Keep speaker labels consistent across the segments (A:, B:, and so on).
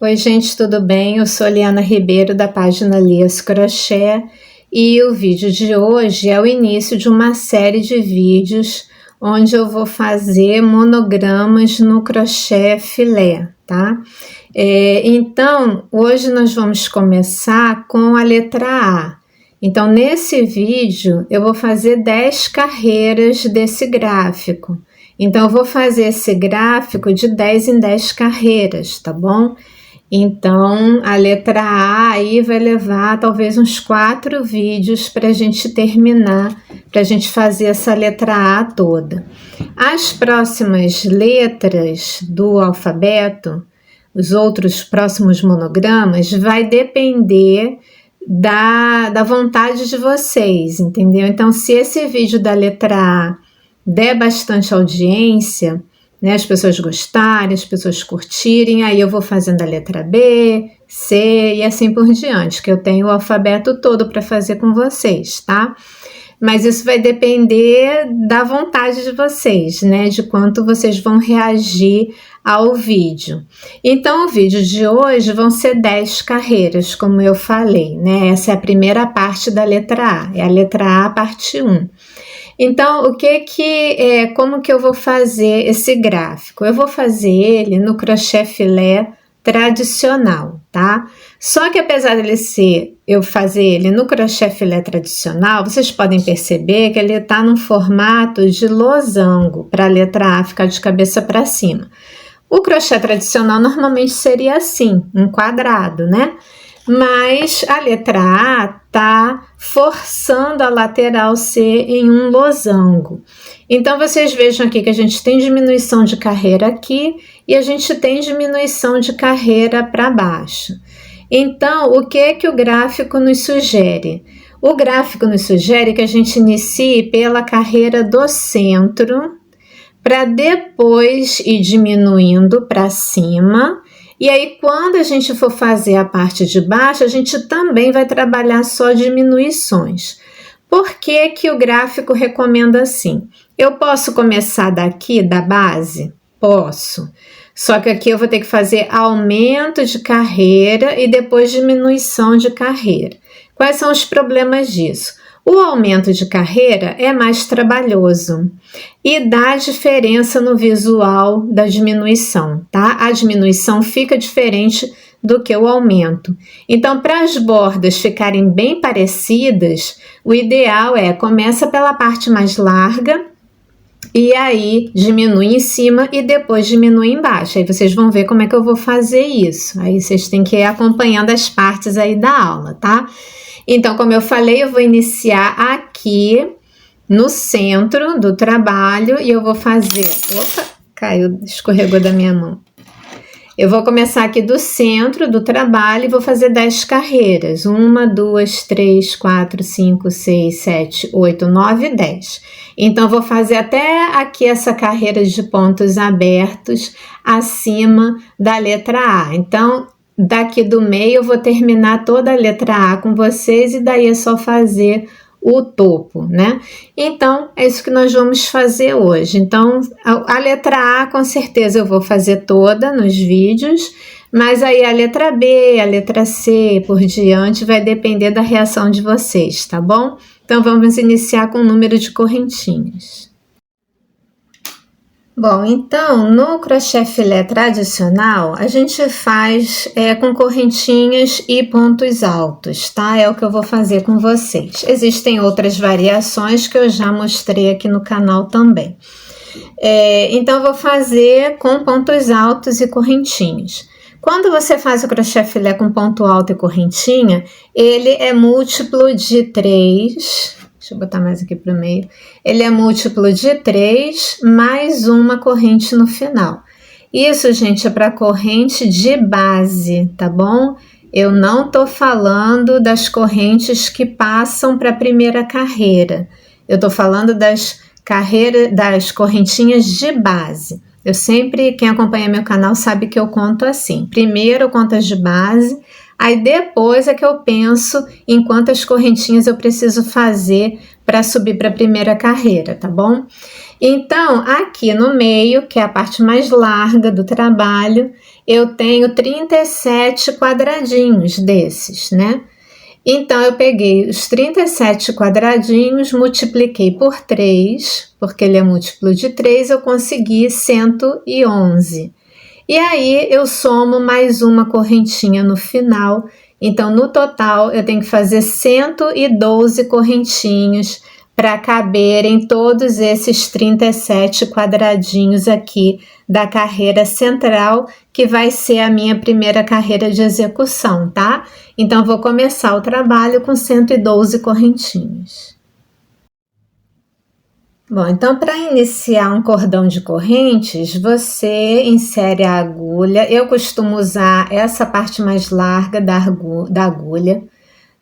A: Oi, gente, tudo bem? Eu sou Liana Ribeiro, da página Lias Crochê, e o vídeo de hoje é o início de uma série de vídeos onde eu vou fazer monogramas no crochê filé, tá? Então, hoje nós vamos começar com a letra A. Então, nesse vídeo, eu vou fazer 10 carreiras desse gráfico. Então, eu vou fazer esse gráfico de 10 em 10 carreiras, tá bom? Então, a letra A aí vai levar talvez uns 4 vídeos para a gente terminar, para a gente fazer essa letra A toda. As próximas letras do alfabeto, os outros próximos monogramas, vai depender da vontade de vocês, entendeu? Então, se esse vídeo da letra A der bastante audiência, né, as pessoas gostarem, as pessoas curtirem, aí eu vou fazendo a letra B, C e assim por diante, que eu tenho o alfabeto todo para fazer com vocês, tá? Mas isso vai depender da vontade de vocês, né? De quanto vocês vão reagir ao vídeo. Então, o vídeo de hoje vão ser 10 carreiras, como eu falei, né? Essa é a primeira parte da letra A, é a letra A, parte 1. Então, como que eu vou fazer esse gráfico? Eu vou fazer ele no crochê filé tradicional, tá? Só que apesar eu fazer ele no crochê filé tradicional, vocês podem perceber que ele está num formato de losango, para a letra A ficar de cabeça para cima. O crochê tradicional normalmente seria assim, um quadrado, né? Mas a letra A está forçando a lateral ser em um losango. Então, vocês vejam aqui que a gente tem diminuição de carreira aqui e a gente tem diminuição de carreira para baixo. Então, o que o gráfico nos sugere? O gráfico nos sugere que a gente inicie pela carreira do centro, para depois ir diminuindo para cima. E aí, quando a gente for fazer a parte de baixo, a gente também vai trabalhar só diminuições. Por que o gráfico recomenda assim? Eu posso começar daqui, da base? Posso. Só que aqui eu vou ter que fazer aumento de carreira e depois diminuição de carreira. Quais são os problemas disso? O aumento de carreira é mais trabalhoso e dá diferença no visual da diminuição, tá? A diminuição fica diferente do que o aumento. Então, para as bordas ficarem bem parecidas, o ideal começa pela parte mais larga e aí diminui em cima e depois diminui embaixo. Aí vocês vão ver como é que eu vou fazer isso. Aí vocês têm que ir acompanhando as partes aí da aula, tá? Então, como eu falei, eu vou iniciar aqui no centro do trabalho e eu vou fazer... Opa, caiu, escorregou da minha mão. Eu vou começar aqui do centro do trabalho e vou fazer 10 carreiras. 1, 2, 3, 4, 5, 6, 7, 8, 9, 10. Então, vou fazer até aqui essa carreira de pontos abertos acima da letra A. Então, daqui do meio eu vou terminar toda a letra A com vocês e daí é só fazer o topo, né? Então, é isso que nós vamos fazer hoje. Então, a letra A com certeza eu vou fazer toda nos vídeos, mas aí a letra B, a letra C, por diante, vai depender da reação de vocês, tá bom? Então, vamos iniciar com o número de correntinhas. Bom, então, no crochê filé tradicional, a gente faz com correntinhas e pontos altos, tá? É o que eu vou fazer com vocês. Existem outras variações que eu já mostrei aqui no canal também. Então, eu vou fazer com pontos altos e correntinhas. Quando você faz o crochê filé com ponto alto e correntinha, ele é múltiplo de 3... Deixa eu botar mais aqui para o meio. Ele é múltiplo de 3 mais uma corrente no final. Isso, gente, é para corrente de base, tá bom? Eu não tô falando das correntes que passam para a primeira carreira. Eu tô falando das correntinhas de base. Quem acompanha meu canal sabe que eu conto assim. Primeiro eu conto as de base, Aí depois é que eu penso em quantas correntinhas eu preciso fazer para subir para a primeira carreira, tá bom? Então, aqui no meio, que é a parte mais larga do trabalho, eu tenho 37 quadradinhos desses, né? Então, eu peguei os 37 quadradinhos, multipliquei por 3, porque ele é múltiplo de 3, eu consegui 111. E aí, eu somo mais uma correntinha no final. Então, no total, eu tenho que fazer 112 correntinhos para caberem todos esses 37 quadradinhos aqui da carreira central, que vai ser a minha primeira carreira de execução, tá? Então, vou começar o trabalho com 112 correntinhas. Bom, então para iniciar um cordão de correntes, você insere a agulha. Eu costumo usar essa parte mais larga da agulha,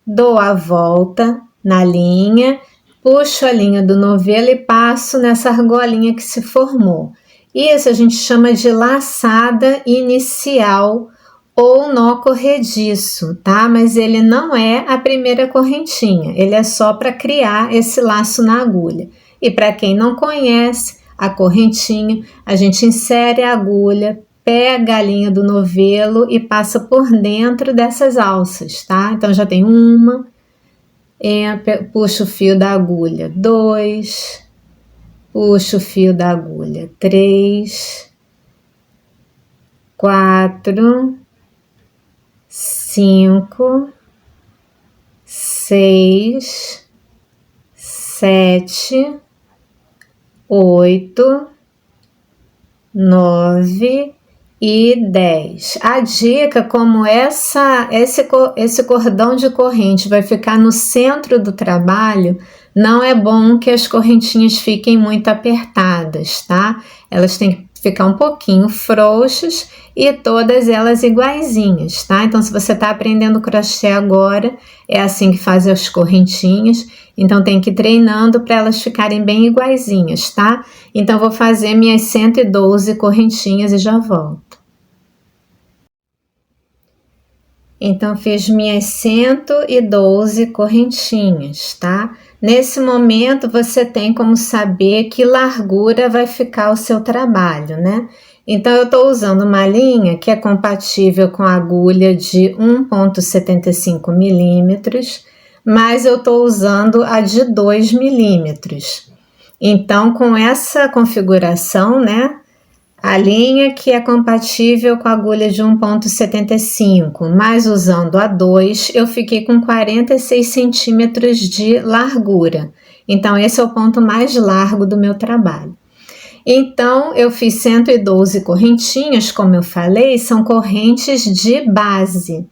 A: dou a volta na linha, puxo a linha do novelo e passo nessa argolinha que se formou. Isso a gente chama de laçada inicial ou nó corrediço, tá? Mas ele não é a primeira correntinha, ele é só para criar esse laço na agulha. E para quem não conhece a correntinha, a gente insere a agulha, pega a linha do novelo e passa por dentro dessas alças, tá? Então já tem uma, puxa o fio da agulha, 2, puxa o fio da agulha, 3, 4, 5, 6, 7, 8, 9 e 10. A dica, como esse cordão de corrente vai ficar no centro do trabalho, não é bom que as correntinhas fiquem muito apertadas, tá? Elas têm que ficar um pouquinho frouxas e todas elas iguaizinhas, tá? Então, se você está aprendendo crochê agora, é assim que faz as correntinhas. Então, tem que ir treinando para elas ficarem bem iguaizinhas, tá? Então, vou fazer minhas 112 correntinhas e já volto. Então, fiz minhas 112 correntinhas, tá? Nesse momento, você tem como saber que largura vai ficar o seu trabalho, né? Então, eu estou usando uma linha que é compatível com a agulha de 1,75 milímetros, mas eu estou usando a de 2 milímetros. Então, com essa configuração, né, a linha que é compatível com a agulha de 1,75, mas usando a 2, eu fiquei com 46 centímetros de largura. Então, esse é o ponto mais largo do meu trabalho. Então, eu fiz 112 correntinhas, como eu falei, são correntes de base.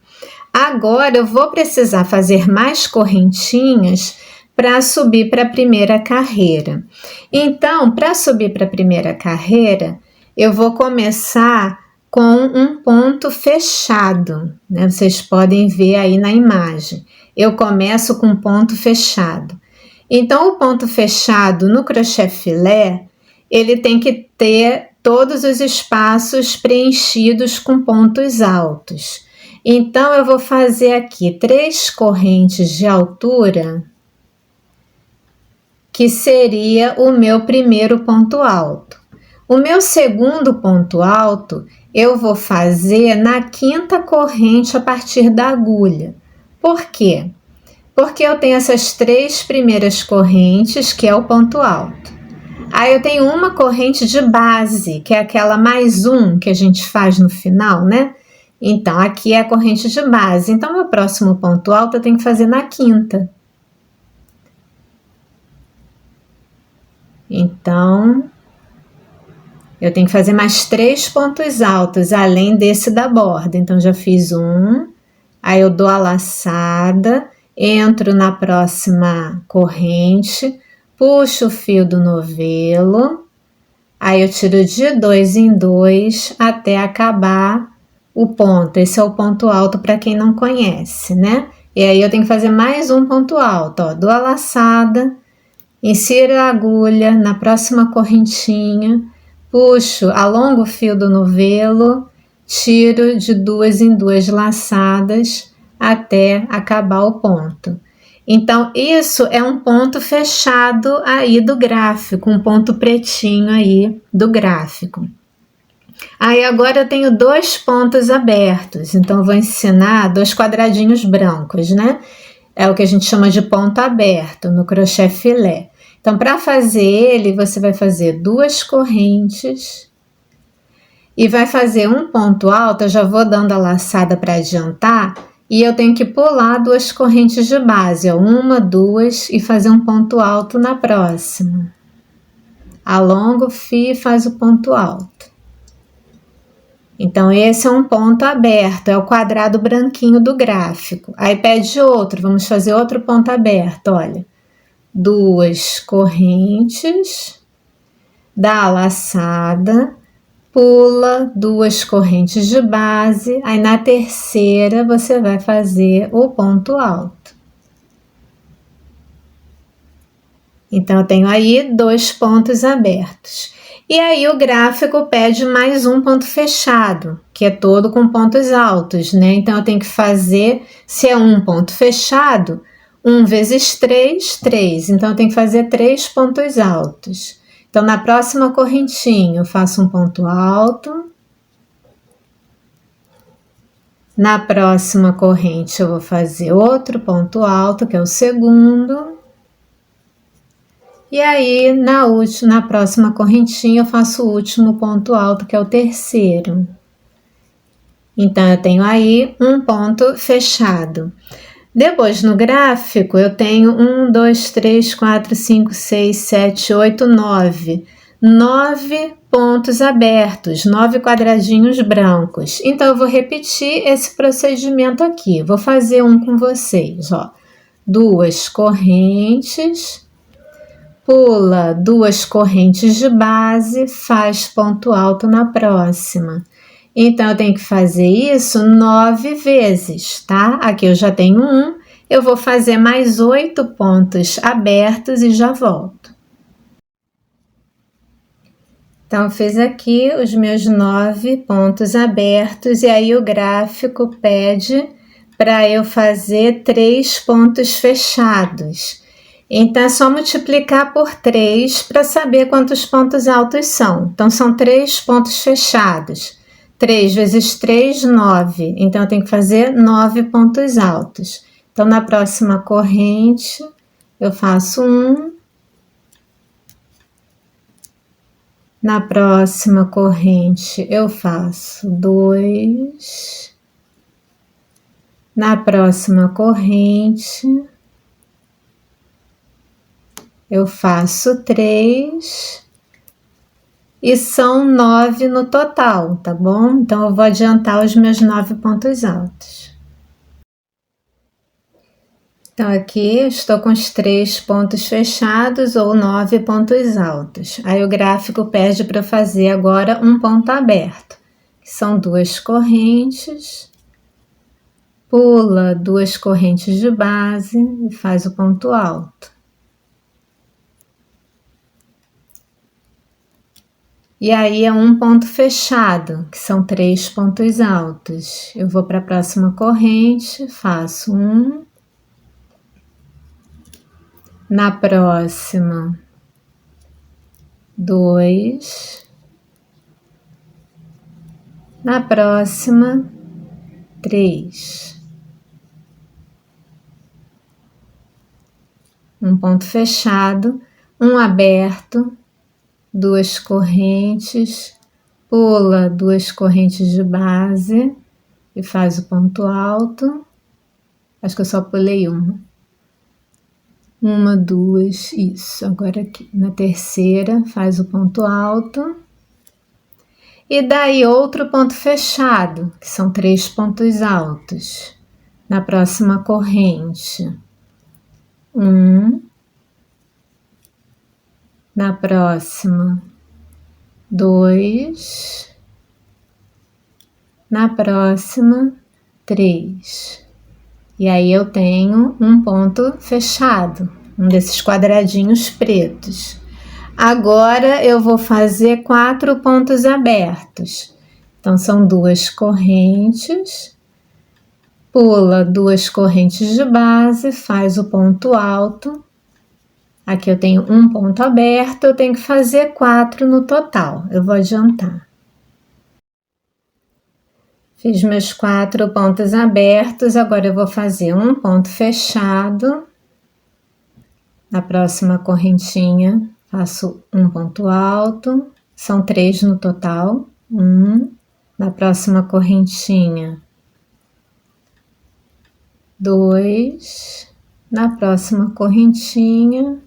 A: Agora eu vou precisar fazer mais correntinhas para subir para a primeira carreira. Então, para subir para a primeira carreira, eu vou começar com um ponto fechado, né? Vocês podem ver aí na imagem. Eu começo com ponto fechado. Então, o ponto fechado no crochê filé, ele tem que ter todos os espaços preenchidos com pontos altos. Então, eu vou fazer aqui 3 correntes de altura, que seria o meu primeiro ponto alto. O meu segundo ponto alto, eu vou fazer na 5ª corrente a partir da agulha. Por quê? Porque eu tenho essas 3 primeiras correntes, que é o ponto alto. Aí eu tenho uma corrente de base, que é aquela mais um que a gente faz no final, né? Então, aqui é a corrente de base. Então, meu próximo ponto alto eu tenho que fazer na 5ª. Então, eu tenho que fazer mais 3 pontos altos, além desse da borda. Então, já fiz um, aí eu dou a laçada, entro na próxima corrente, puxo o fio do novelo, aí eu tiro de 2 em 2 até acabar o ponto. Esse é o ponto alto para quem não conhece, né? E aí eu tenho que fazer mais um ponto alto, ó. Dou a laçada, insiro a agulha na próxima correntinha, puxo, alongo o fio do novelo, tiro de 2 em 2 laçadas até acabar o ponto. Então, isso é um ponto fechado aí do gráfico, um ponto pretinho aí do gráfico. Aí agora eu tenho 2 pontos abertos, então eu vou ensinar 2 quadradinhos brancos, né? É o que a gente chama de ponto aberto no crochê filé. Então, para fazer ele, você vai fazer 2 correntes e vai fazer um ponto alto. Eu já vou dando a laçada para adiantar e eu tenho que pular 2 correntes de base, ó, 1, 2 e fazer um ponto alto na próxima. Alonga o fio e faz o ponto alto. Então, esse é um ponto aberto, é o quadrado branquinho do gráfico. Aí pede outro, vamos fazer outro ponto aberto, olha. 2 correntes, dá a laçada, pula 2 correntes de base, aí na terceira você vai fazer o ponto alto. Então, eu tenho aí 2 pontos abertos. E aí o gráfico pede mais um ponto fechado, que é todo com pontos altos, né? Então, eu tenho que fazer, se é um ponto fechado, 1 vezes 3, 3. Então, eu tenho que fazer 3 pontos altos. Então, na próxima correntinha, eu faço um ponto alto. Na próxima corrente, eu vou fazer outro ponto alto, que é o segundo. E aí, na próxima correntinha, eu faço o último ponto alto, que é o terceiro. Então, eu tenho aí um ponto fechado. Depois, no gráfico, eu tenho 1, 2, 3, 4, 5, 6, 7, 8, 9. 9 pontos abertos, 9 quadradinhos brancos. Então, eu vou repetir esse procedimento aqui. Vou fazer um com vocês, ó. 2 correntes, pula 2 correntes de base, faz ponto alto na próxima. Então, eu tenho que fazer isso 9 vezes, tá? Aqui eu já tenho 1, eu vou fazer mais 8 pontos abertos e já volto. Então, eu fiz aqui os meus 9 pontos abertos e aí o gráfico pede para eu fazer 3 pontos fechados. Então, é só multiplicar por 3 para saber quantos pontos altos são. Então, são 3 pontos fechados. 3 vezes 3, 9. Então, eu tenho que fazer 9 pontos altos. Então, na próxima corrente, eu faço 1. Na próxima corrente, eu faço 2. Na próxima corrente, eu faço 3 e são 9 no total, tá bom? Então, eu vou adiantar os meus 9 pontos altos. Então, aqui eu estou com os 3 pontos fechados ou 9 pontos altos. Aí, o gráfico pede para eu fazer agora um ponto aberto, que são 2 correntes, pula 2 correntes de base e faz o ponto alto. E aí, é um ponto fechado, que são 3 pontos altos. Eu vou para a próxima corrente, faço 1. Na próxima, 2. Na próxima, 3. Um ponto fechado, um aberto, 2 correntes, pula 2 correntes de base e faz o ponto alto. Acho que eu só pulei uma. 1, 2, isso. Agora aqui na terceira faz o ponto alto. E daí outro ponto fechado, que são 3 pontos altos. Na próxima corrente, 1. Na próxima, 2. Na próxima, 3. E aí eu tenho um ponto fechado, um desses quadradinhos pretos. Agora eu vou fazer 4 pontos abertos. Então, são 2 correntes, pula 2 correntes de base, faz o ponto alto. Aqui eu tenho um ponto aberto, eu tenho que fazer 4 no total. Eu vou adiantar. Fiz meus 4 pontos abertos, agora eu vou fazer um ponto fechado. Na próxima correntinha, faço um ponto alto, são 3 no total. Na próxima correntinha, 2, na próxima correntinha,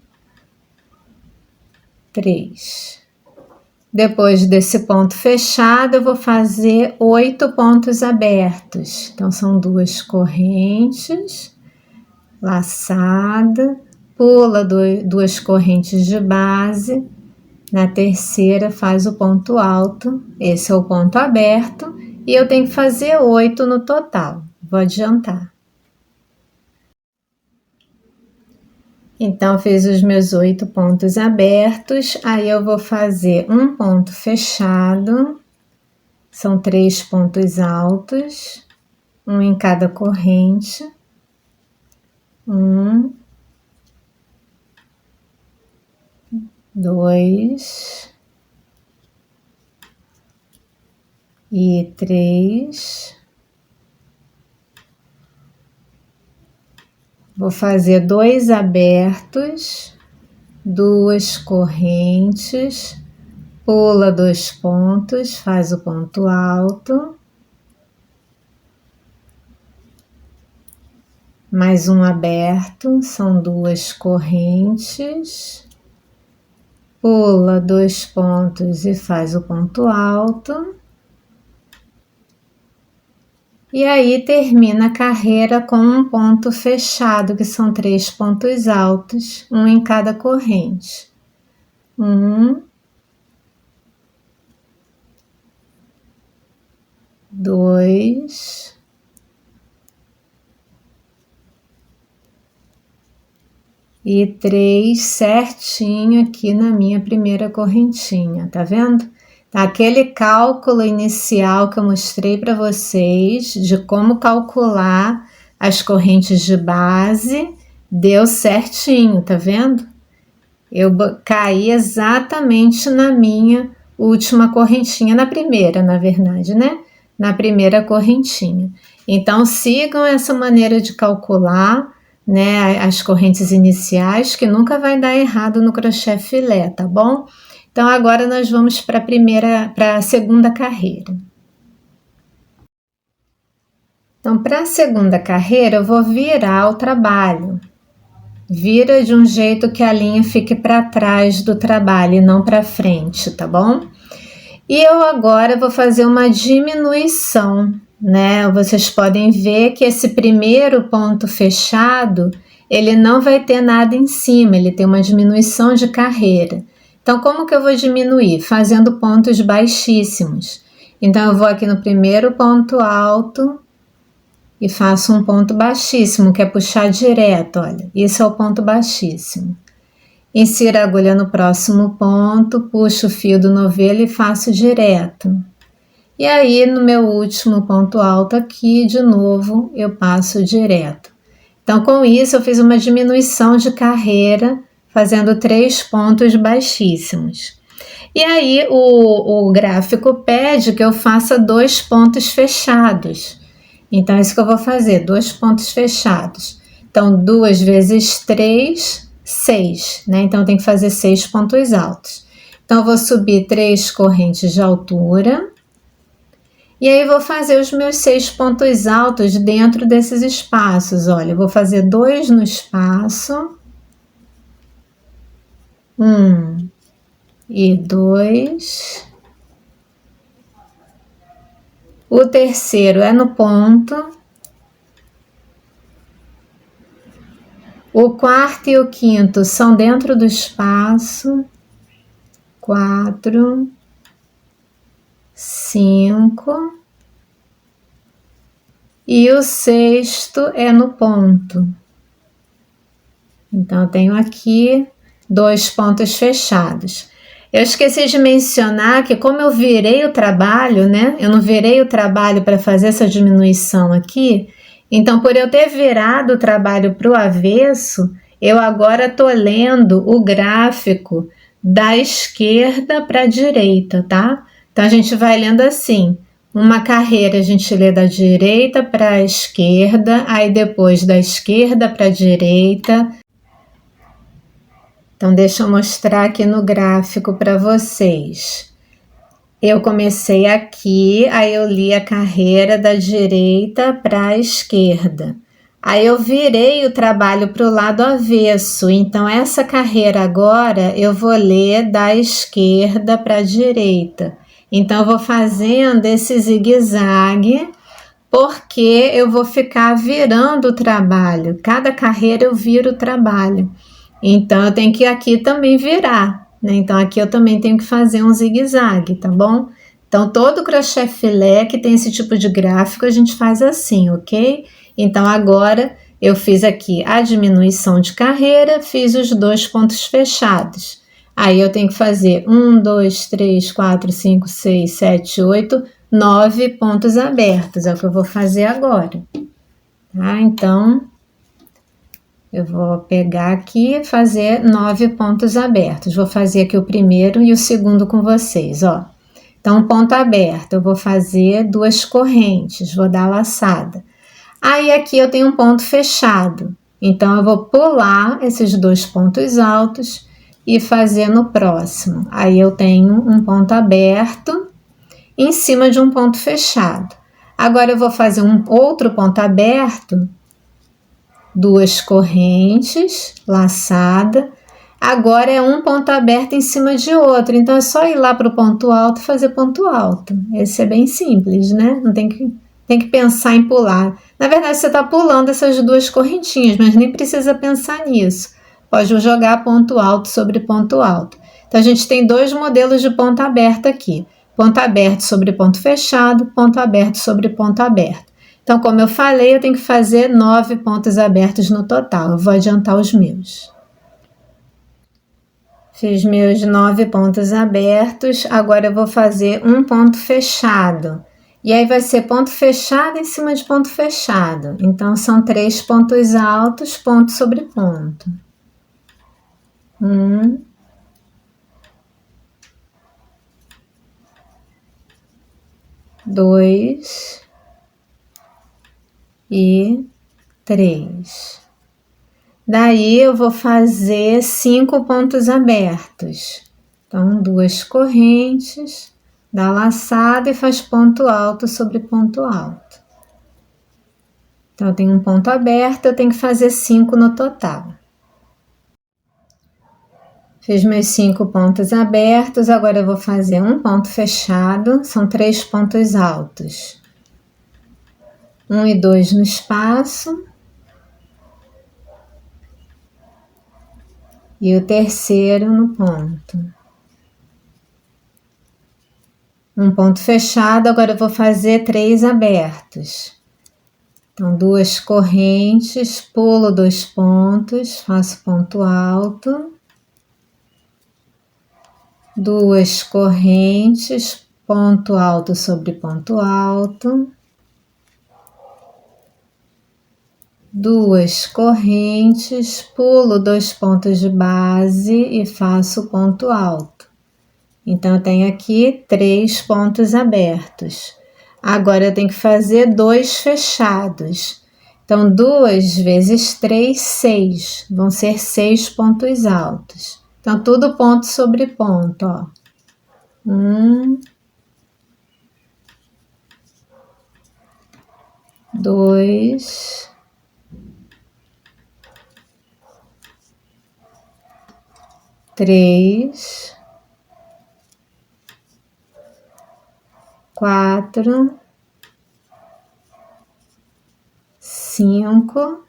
A: 3. Depois desse ponto fechado, eu vou fazer 8 pontos abertos. Então, são 2 correntes, laçada, pula 2 correntes de base, na terceira faz o ponto alto, esse é o ponto aberto, e eu tenho que fazer 8 no total. Vou adiantar. Então, fiz os meus 8 pontos abertos, aí eu vou fazer um ponto fechado, são 3 pontos altos, um em cada corrente, 1, 2 e 3. Vou fazer 2 abertos, 2 correntes, pula 2 pontos, faz o ponto alto, mais um aberto, são 2 correntes, pula 2 pontos e faz o ponto alto. E aí termina a carreira com um ponto fechado, que são 3 pontos altos, um em cada corrente. 1, 2, e 3 certinho aqui na minha primeira correntinha, tá vendo? Aquele cálculo inicial que eu mostrei para vocês de como calcular as correntes de base, deu certinho, tá vendo? Eu caí exatamente na minha última correntinha, na primeira, na verdade, né? Na primeira correntinha. Então, sigam essa maneira de calcular, né, as correntes iniciais, que nunca vai dar errado no crochê filé, tá bom? Então, agora nós vamos para a segunda carreira. Então, para a segunda carreira, eu vou virar o trabalho. Vira de um jeito que a linha fique para trás do trabalho e não para frente, tá bom? E eu agora vou fazer uma diminuição, né? Vocês podem ver que esse primeiro ponto fechado, ele não vai ter nada em cima, ele tem uma diminuição de carreira. Então, como que eu vou diminuir? Fazendo pontos baixíssimos. Então, eu vou aqui no primeiro ponto alto e faço um ponto baixíssimo, que é puxar direto, olha. Isso é o ponto baixíssimo. Insiro a agulha no próximo ponto, puxo o fio do novelo e faço direto. E aí, no meu último ponto alto aqui, de novo, eu passo direto. Então, com isso, eu fiz uma diminuição de carreira, fazendo 3 pontos baixíssimos. E aí, o gráfico pede que eu faça 2 pontos fechados. Então, é isso que eu vou fazer, 2 pontos fechados. Então, 2 vezes 3, 6, né? Então, eu tenho que fazer 6 pontos altos. Então, eu vou subir 3 correntes de altura. E aí, vou fazer os meus 6 pontos altos dentro desses espaços. Olha, eu vou fazer 2 no espaço. 1 e 2. O terceiro é no ponto. O quarto e o quinto são dentro do espaço. 4, 5. E o sexto é no ponto. Então, eu tenho aqui 2 pontos fechados. Eu esqueci de mencionar que, como eu virei o trabalho, né? Eu não virei o trabalho para fazer essa diminuição aqui, Então, por eu ter virado o trabalho para o avesso, eu agora estou lendo o gráfico da esquerda para a direita, tá? Então, a gente vai lendo assim. Uma carreira a gente lê da direita para a esquerda, aí depois da esquerda para a direita. Então, deixa eu mostrar aqui no gráfico para vocês. Eu comecei aqui, aí eu li a carreira da direita para a esquerda. Aí eu virei o trabalho para o lado avesso, então essa carreira agora eu vou ler da esquerda para a direita. Então eu vou fazendo esse zigue-zague, porque eu vou ficar virando o trabalho. Cada carreira eu viro o trabalho. Então eu tenho que aqui também virar, né? Então aqui eu também tenho que fazer um zigue-zague, tá bom? Então todo crochê filé que tem esse tipo de gráfico a gente faz assim, ok? Então agora eu fiz aqui a diminuição de carreira, fiz os 2 pontos fechados. Aí eu tenho que fazer 1, 2, 3, 4, 5, 6, 7, 8, 9 pontos abertos. É o que eu vou fazer agora. Tá? Então, eu vou pegar aqui e fazer 9 pontos abertos. Vou fazer aqui o primeiro e o segundo com vocês, ó. Então, ponto aberto, eu vou fazer 2 correntes, vou dar laçada. Aí aqui eu tenho um ponto fechado. Então, eu vou pular esses 2 pontos altos e fazer no próximo. Aí eu tenho um ponto aberto em cima de um ponto fechado. Agora eu vou fazer um outro ponto aberto, 2 correntes, laçada. Agora é um ponto aberto em cima de outro, então é só ir lá para o ponto alto e fazer ponto alto. Esse é bem simples, né? Não tem que pensar em pular. Na verdade, você está pulando essas 2 correntinhas, mas nem precisa pensar nisso. Pode jogar ponto alto sobre ponto alto. Então, a gente tem 2 modelos de ponto aberto aqui. Ponto aberto sobre ponto fechado, ponto aberto sobre ponto aberto. Então, como eu falei, eu tenho que fazer 9 pontos abertos no total. Eu vou adiantar os meus. Fiz meus 9 pontos abertos, agora eu vou fazer um ponto fechado. E aí vai ser ponto fechado em cima de ponto fechado. Então, são 3 pontos altos, ponto sobre ponto. 1, 2 e 3. Daí eu vou fazer 5 pontos abertos. Então, 2 correntes, dá laçada e faz ponto alto sobre ponto alto. Então, eu tenho um ponto aberto, eu tenho que fazer 5 no total. Fiz meus 5 pontos abertos, agora eu vou fazer um ponto fechado, são 3 pontos altos. 1 e 2 no espaço. E o terceiro no ponto. Um ponto fechado, agora eu vou fazer 3 abertos. Então, 2 correntes, pulo 2 pontos, faço ponto alto. 2 correntes, ponto alto sobre ponto alto. 2 correntes, pulo 2 pontos de base e faço ponto alto. Então, eu tenho aqui 3 pontos abertos. Agora, eu tenho que fazer 2 fechados. Então, 2 vezes 3, 6. Vão ser 6 pontos altos. Então, tudo ponto sobre ponto, ó. 1, 2, 3, 4, 5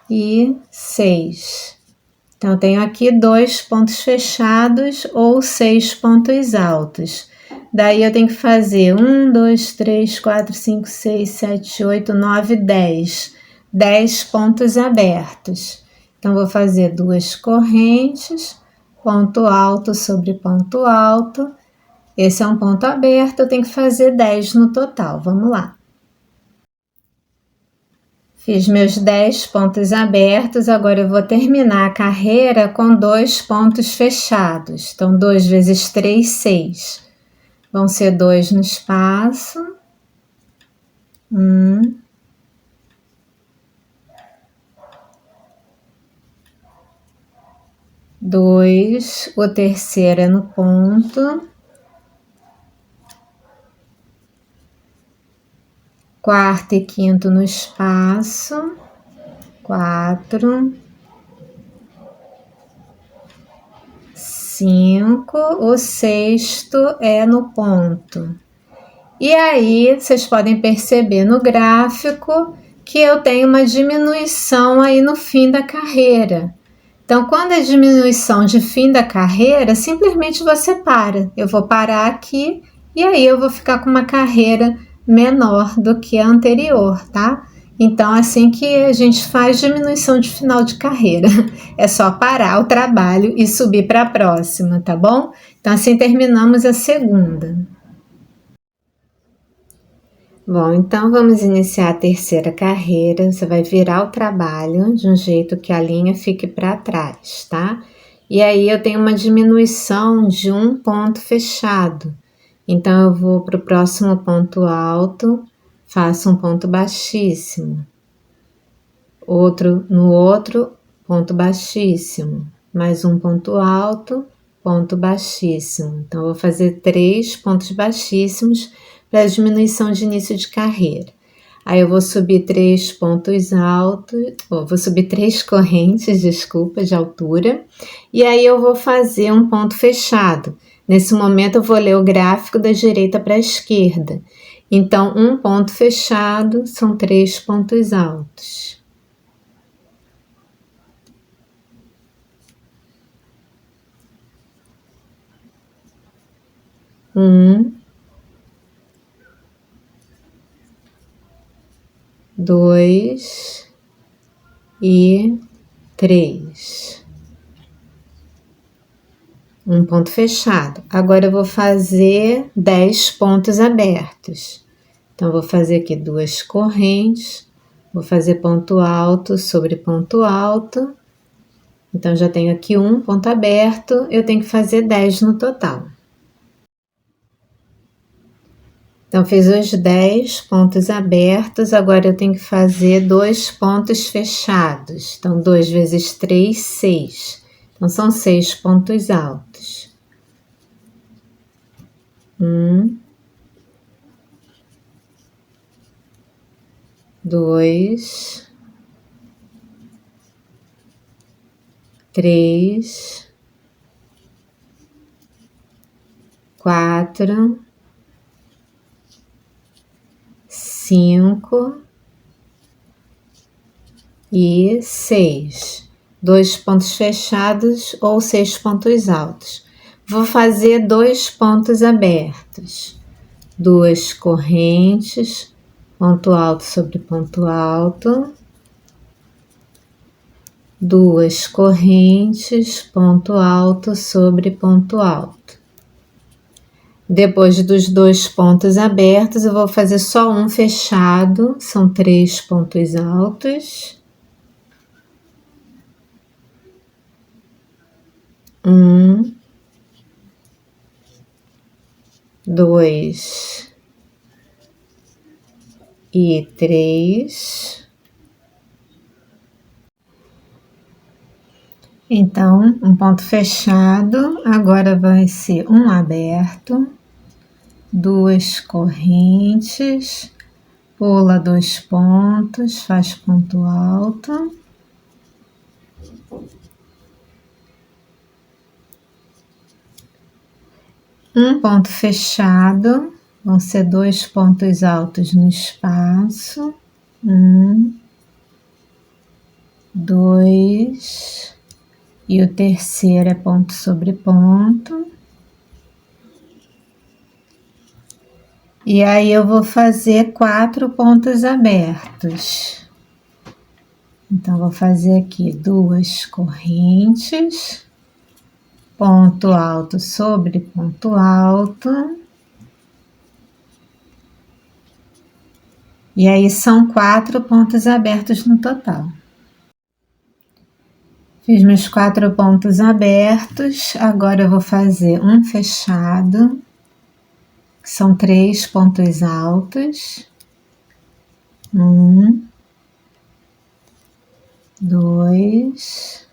A: e 6. Então, eu tenho aqui 2 pontos fechados ou 6 pontos altos. Daí, eu tenho que fazer 1, 2, 3, 4, 5, 6, 7, 8, 9, 10. 10 pontos abertos. Então, vou fazer 2 correntes, ponto alto sobre ponto alto. Esse é um ponto aberto, eu tenho que fazer 10 no total. Vamos lá. Fiz meus 10 pontos abertos, agora eu vou terminar a carreira com 2 pontos fechados. Então, 2 vezes 3, 6. Vão ser 2 no espaço. 1. 2. O terceiro é no ponto. 4º e 5º no espaço. 4. 5. O sexto é no ponto. E aí, vocês podem perceber no gráfico que eu tenho uma diminuição aí no fim da carreira. Então, quando é diminuição de fim da carreira, simplesmente você para. Eu vou parar aqui e aí eu vou ficar com uma carreira menor do que a anterior, tá? Então, assim que a gente faz diminuição de final de carreira, é só parar o trabalho e subir para a próxima, tá bom? Então, assim terminamos a segunda. Bom, então vamos iniciar a terceira carreira. Você vai virar o trabalho de um jeito que a linha fique para trás, tá? E aí eu tenho uma diminuição de um ponto fechado. Então eu vou para o próximo ponto alto, faço um ponto baixíssimo. No outro, ponto baixíssimo. Mais um ponto alto, ponto baixíssimo. Então eu vou fazer 3 pontos baixíssimos para diminuição de início de carreira. Aí eu vou subir 3 pontos altos, vou subir 3 correntes, desculpa, de altura, e aí eu vou fazer um ponto fechado. Nesse momento eu vou ler o gráfico da direita para a esquerda. Então, um ponto fechado são 3 pontos altos. 1, 2 e 3. Um ponto fechado. Agora eu vou fazer 10 pontos abertos. Então, vou fazer aqui 2 correntes, vou fazer ponto alto sobre ponto alto. Então, já tenho aqui um ponto aberto, eu tenho que fazer 10 no total. Então, fiz os 10 pontos abertos, agora eu tenho que fazer 2 pontos fechados. Então, 2 vezes 3, 6. Então, são 6 pontos altos. 1, 2, 3, 4, 5 e 6. 2 pontos fechados ou 6 pontos altos. Vou fazer 2 pontos abertos. 2 correntes, ponto alto sobre ponto alto. 2 correntes, ponto alto sobre ponto alto. Depois dos 2 pontos abertos, eu vou fazer só um fechado, são 3 pontos altos. 1, 2 e 3. Então, um ponto fechado, agora vai ser um aberto, 2 correntes, pula 2 pontos, faz ponto alto. Um ponto fechado, vão ser 2 pontos altos no espaço. 1, 2, e o terceiro é ponto sobre ponto. E aí eu vou fazer 4 pontos abertos. Então, vou fazer aqui 2 correntes, ponto alto sobre ponto alto. E aí são 4 pontos abertos no total. Fiz meus 4 pontos abertos, agora eu vou fazer um fechado, que são 3 pontos altos. 1, 2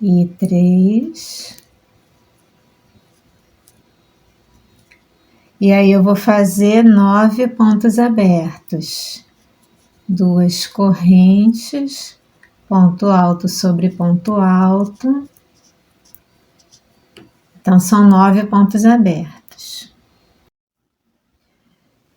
A: e 3. E aí eu vou fazer 9 pontos abertos, 2 correntes, ponto alto sobre ponto alto. Então são 9 pontos abertos.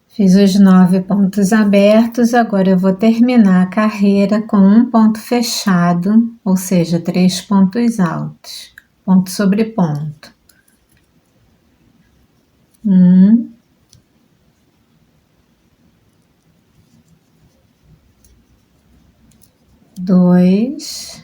A: Fiz os 9 pontos abertos, agora eu vou terminar a carreira com um ponto fechado, ou seja, 3 pontos altos, ponto sobre ponto. 1, 2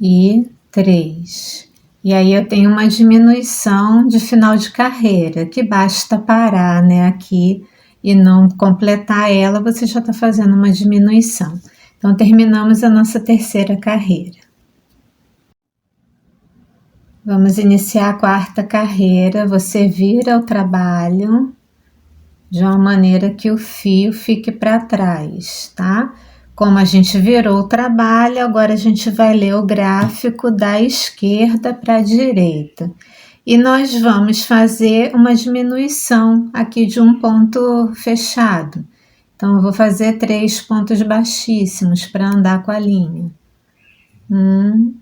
A: e 3. E aí eu tenho uma diminuição de final de carreira, que basta parar, né, aqui e não completar ela, você já está fazendo uma diminuição. Então terminamos a nossa terceira carreira. Vamos iniciar a quarta carreira. Você vira o trabalho de uma maneira que o fio fique para trás, tá? Como a gente virou o trabalho, agora a gente vai ler o gráfico da esquerda para a direita. E nós vamos fazer uma diminuição aqui de um ponto fechado. Então, eu vou fazer 3 pontos baixíssimos para andar com a linha. 1,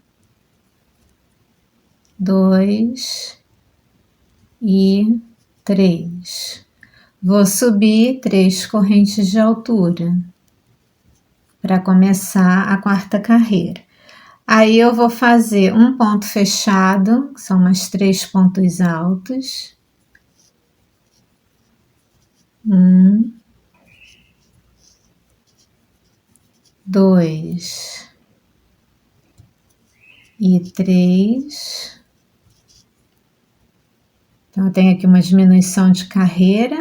A: 2 e 3. Vou subir 3 correntes de altura para começar a quarta carreira. Aí eu vou fazer um ponto fechado, que são mais 3 pontos altos. 1, 2 e 3. Então, eu tenho aqui uma diminuição de carreira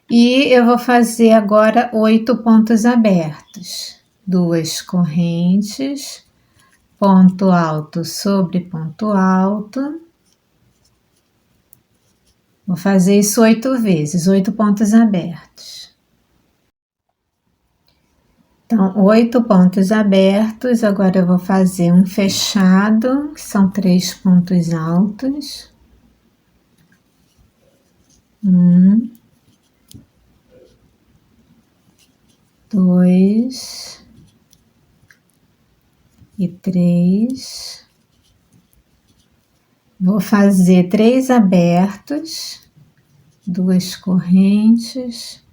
A: e eu vou fazer agora 8 pontos abertos, 2 correntes, ponto alto sobre ponto alto. Vou fazer isso 8 vezes, 8 pontos abertos. Então, 8 pontos abertos, agora eu vou fazer um fechado, que são 3 pontos altos. 1, 2 e 3. Vou fazer 3 abertos, 2 correntes,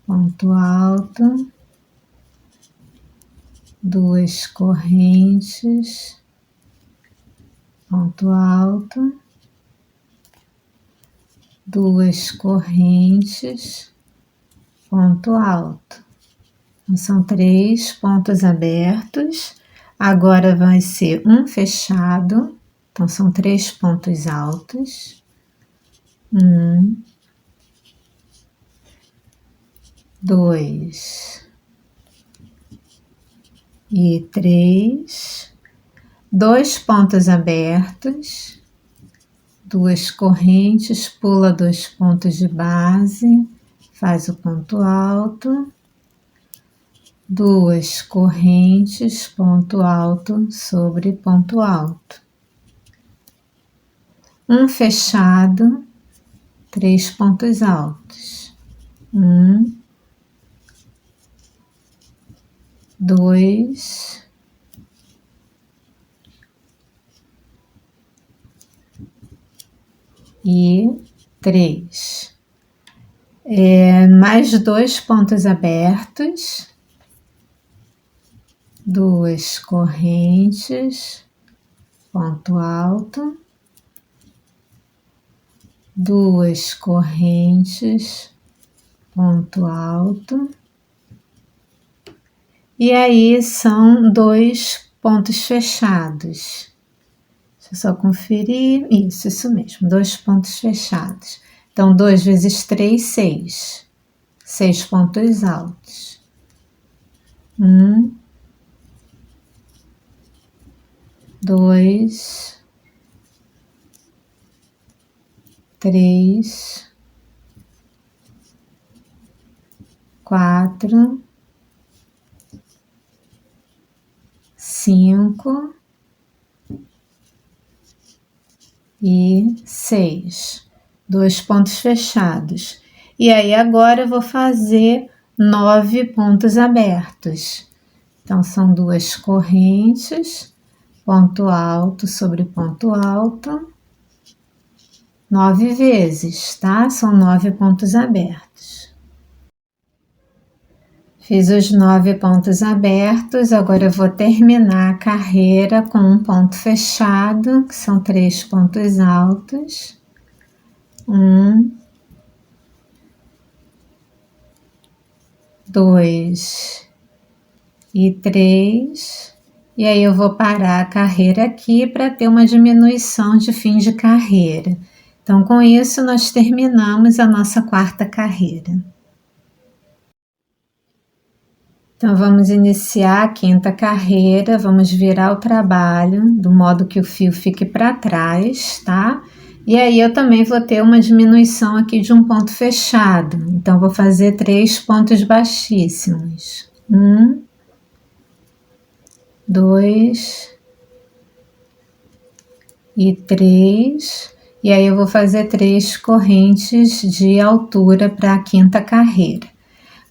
A: ponto alto, 2 correntes, ponto alto, 2 correntes, ponto alto. Então, são 3 pontos abertos. Agora vai ser um fechado. Então, são 3 pontos altos. 1, 2 e 3. 2 pontos abertos. 2 correntes, pula 2 pontos de base, faz o ponto alto, 2 correntes, ponto alto sobre ponto alto. Um fechado, 3 pontos altos. 1, 2 e 3. Mais 2 pontos abertos, 2 correntes, ponto alto, 2 correntes, ponto alto. E aí são 2 pontos fechados. Deixa eu só conferir. Isso mesmo, 2 pontos fechados. Então, 2 vezes 3, 6. 6 pontos altos. 1, 2, 3, 4, 5 e 6. 2 pontos fechados. E aí agora eu vou fazer 9 pontos abertos. Então são 2 correntes, ponto alto sobre ponto alto, 9 vezes, tá? São 9 pontos abertos. Fiz os 9 pontos abertos, agora eu vou terminar a carreira com um ponto fechado, que são 3 pontos altos. 1, 2 e 3. E aí eu vou parar a carreira aqui para ter uma diminuição de fim de carreira. Então, com isso, nós terminamos a nossa quarta carreira. Então, vamos iniciar a quinta carreira, vamos virar o trabalho, do modo que o fio fique para trás, tá? E aí eu também vou ter uma diminuição aqui de um ponto fechado. Então, vou fazer 3 pontos baixíssimos. 1, 2 e 3. E aí eu vou fazer 3 correntes de altura para a quinta carreira.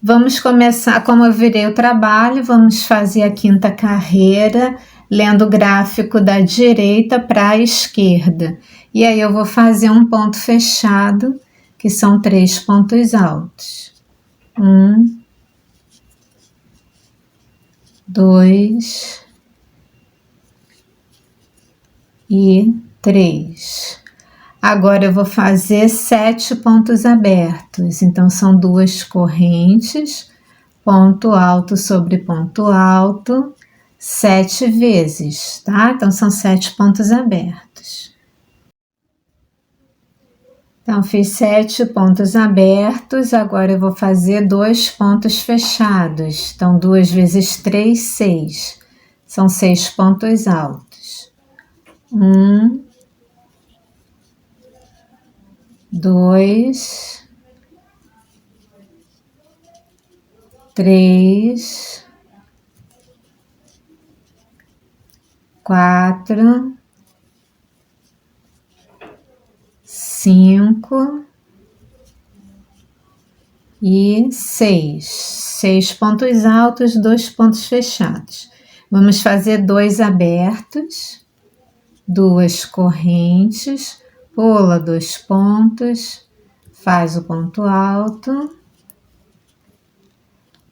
A: Vamos começar, como eu virei o trabalho, vamos fazer a quinta carreira, lendo o gráfico da direita para a esquerda. E aí eu vou fazer um ponto fechado, que são 3 pontos altos. 1, 2 e 3. Agora eu vou fazer 7 pontos abertos, então são 2 correntes, ponto alto sobre ponto alto, 7 vezes, tá? Então são 7 pontos abertos. Então fiz 7 pontos abertos, agora eu vou fazer 2 pontos fechados, então 2 vezes 3, 6, são 6 pontos altos. 1, 2, 3, 4, 5 e 6. 6 pontos altos, 2 pontos fechados. Vamos fazer 2 abertos, 2 correntes, pula 2 pontos, faz o ponto alto,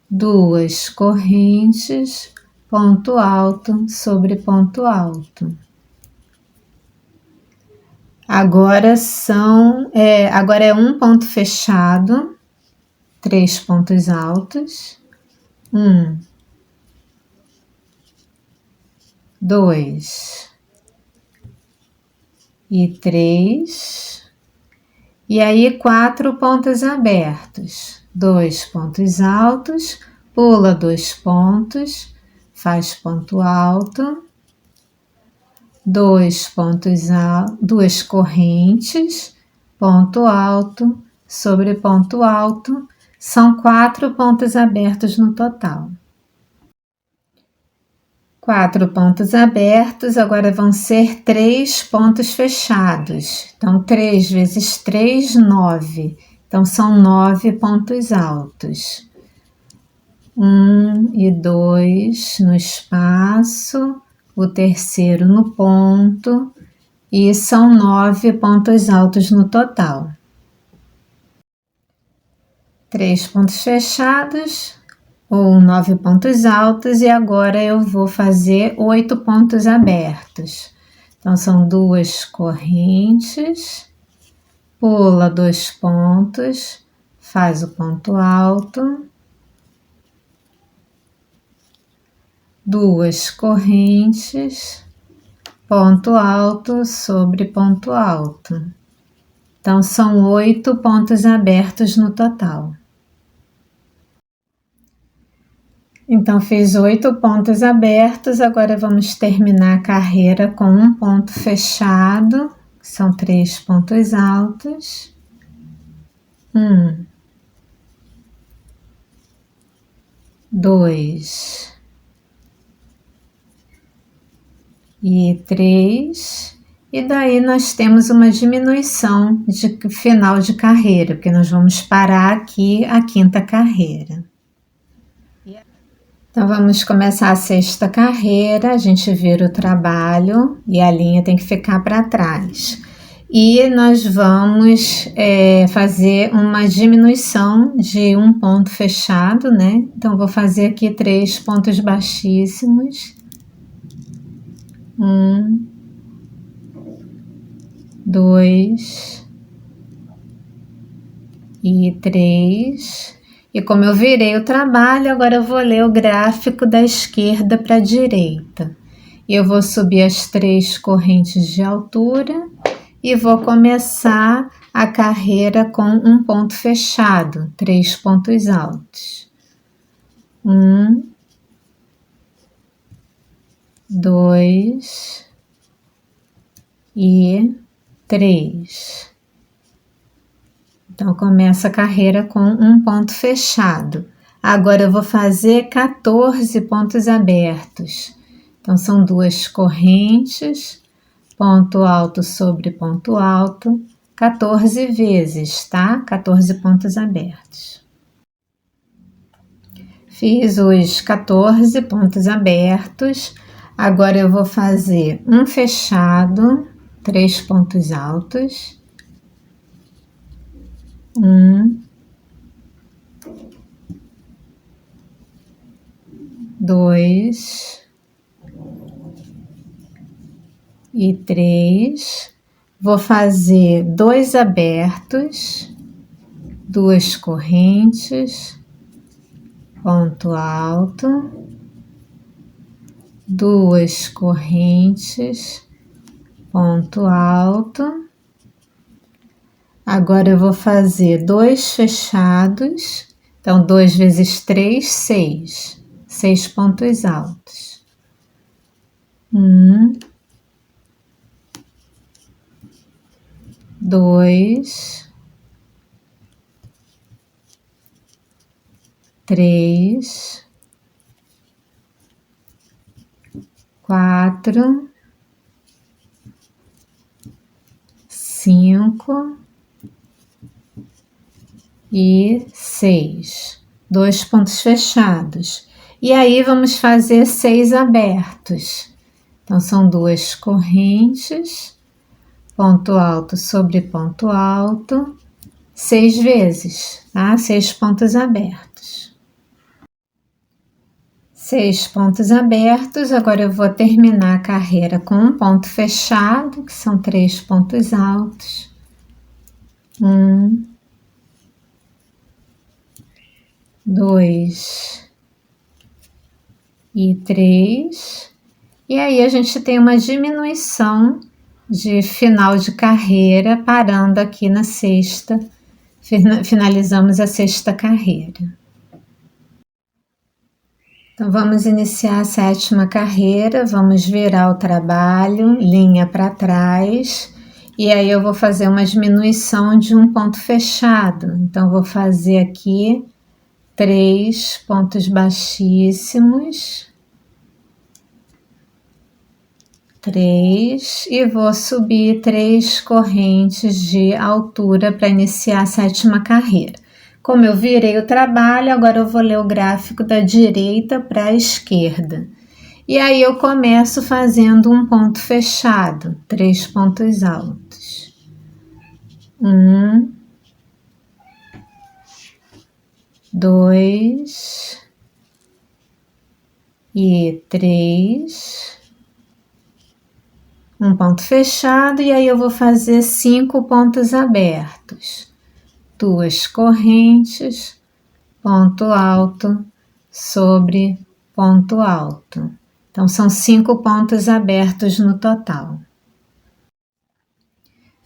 A: 2 correntes, ponto alto sobre ponto alto. Agora é um ponto fechado, 3 pontos altos, 1, 2 e 3, e aí 4 pontos abertos, 2 pontos altos, pula 2 pontos, faz ponto alto, 2 correntes, ponto alto sobre ponto alto, são 4 pontos abertos no total. 4 pontos abertos, agora vão ser 3 pontos fechados. Então, 3 vezes 3, 9. Então, são 9 pontos altos. 1 e 2 no espaço, o terceiro no ponto, e são 9 pontos altos no total. 3 pontos fechados, ou 9 pontos altos, e agora eu vou fazer 8 pontos abertos. Então, são 2 correntes, pula 2 pontos, faz o ponto alto, 2 correntes, ponto alto sobre ponto alto. Então, são 8 pontos abertos no total. Então, fiz 8 pontos abertos, agora vamos terminar a carreira com um ponto fechado, que são 3 pontos altos. 1, 2 e 3. E daí nós temos uma diminuição de final de carreira, porque nós vamos parar aqui a 5ª carreira. Então, vamos começar a 6ª carreira, a gente vira o trabalho e a linha tem que ficar para trás. E nós vamos fazer uma diminuição de um ponto fechado, né? Então, vou fazer aqui 3 pontos baixíssimos. 1, 2 e 3. E como eu virei o trabalho, agora eu vou ler o gráfico da esquerda para a direita. E eu vou subir as 3 correntes de altura e vou começar a carreira com um ponto fechado, 3 pontos altos. 1, 2 e 3. Então, começa a carreira com um ponto fechado. Agora eu vou fazer 14 pontos abertos. Então, são 2 correntes, ponto alto sobre ponto alto, 14 vezes, tá? 14 pontos abertos. Fiz os 14 pontos abertos. Agora eu vou fazer um fechado, 3 pontos altos. 1, 2 e 3. Vou fazer 2 abertos, 2 correntes, ponto alto, 2 correntes, ponto alto. Agora eu vou fazer 2 fechados, então 2 vezes 3, 6. 6 pontos altos. 1, 2, 3, 4, 5 e 6. 2 pontos fechados. E aí vamos fazer 6 abertos. Então, são 2 correntes, ponto alto sobre ponto alto, 6 vezes, tá? 6 pontos abertos. 6 pontos abertos, agora eu vou terminar a carreira com um ponto fechado, que são 3 pontos altos. 1, 2 e 3. E aí a gente tem uma diminuição de final de carreira, parando aqui na 6ª, finalizamos a 6ª carreira. Então, vamos iniciar a 7ª carreira, vamos virar o trabalho, linha para trás, e aí eu vou fazer uma diminuição de um ponto fechado. Então, vou fazer aqui 3 pontos baixíssimos, 3, e vou subir 3 correntes de altura para iniciar a 7ª carreira. Como eu virei o trabalho, agora eu vou ler o gráfico da direita para a esquerda. E aí eu começo fazendo um ponto fechado, 3 pontos altos. 1, 2 e 3. Um ponto fechado, e aí eu vou fazer 5 pontos abertos. 2 correntes, ponto alto sobre ponto alto. Então, são 5 pontos abertos no total.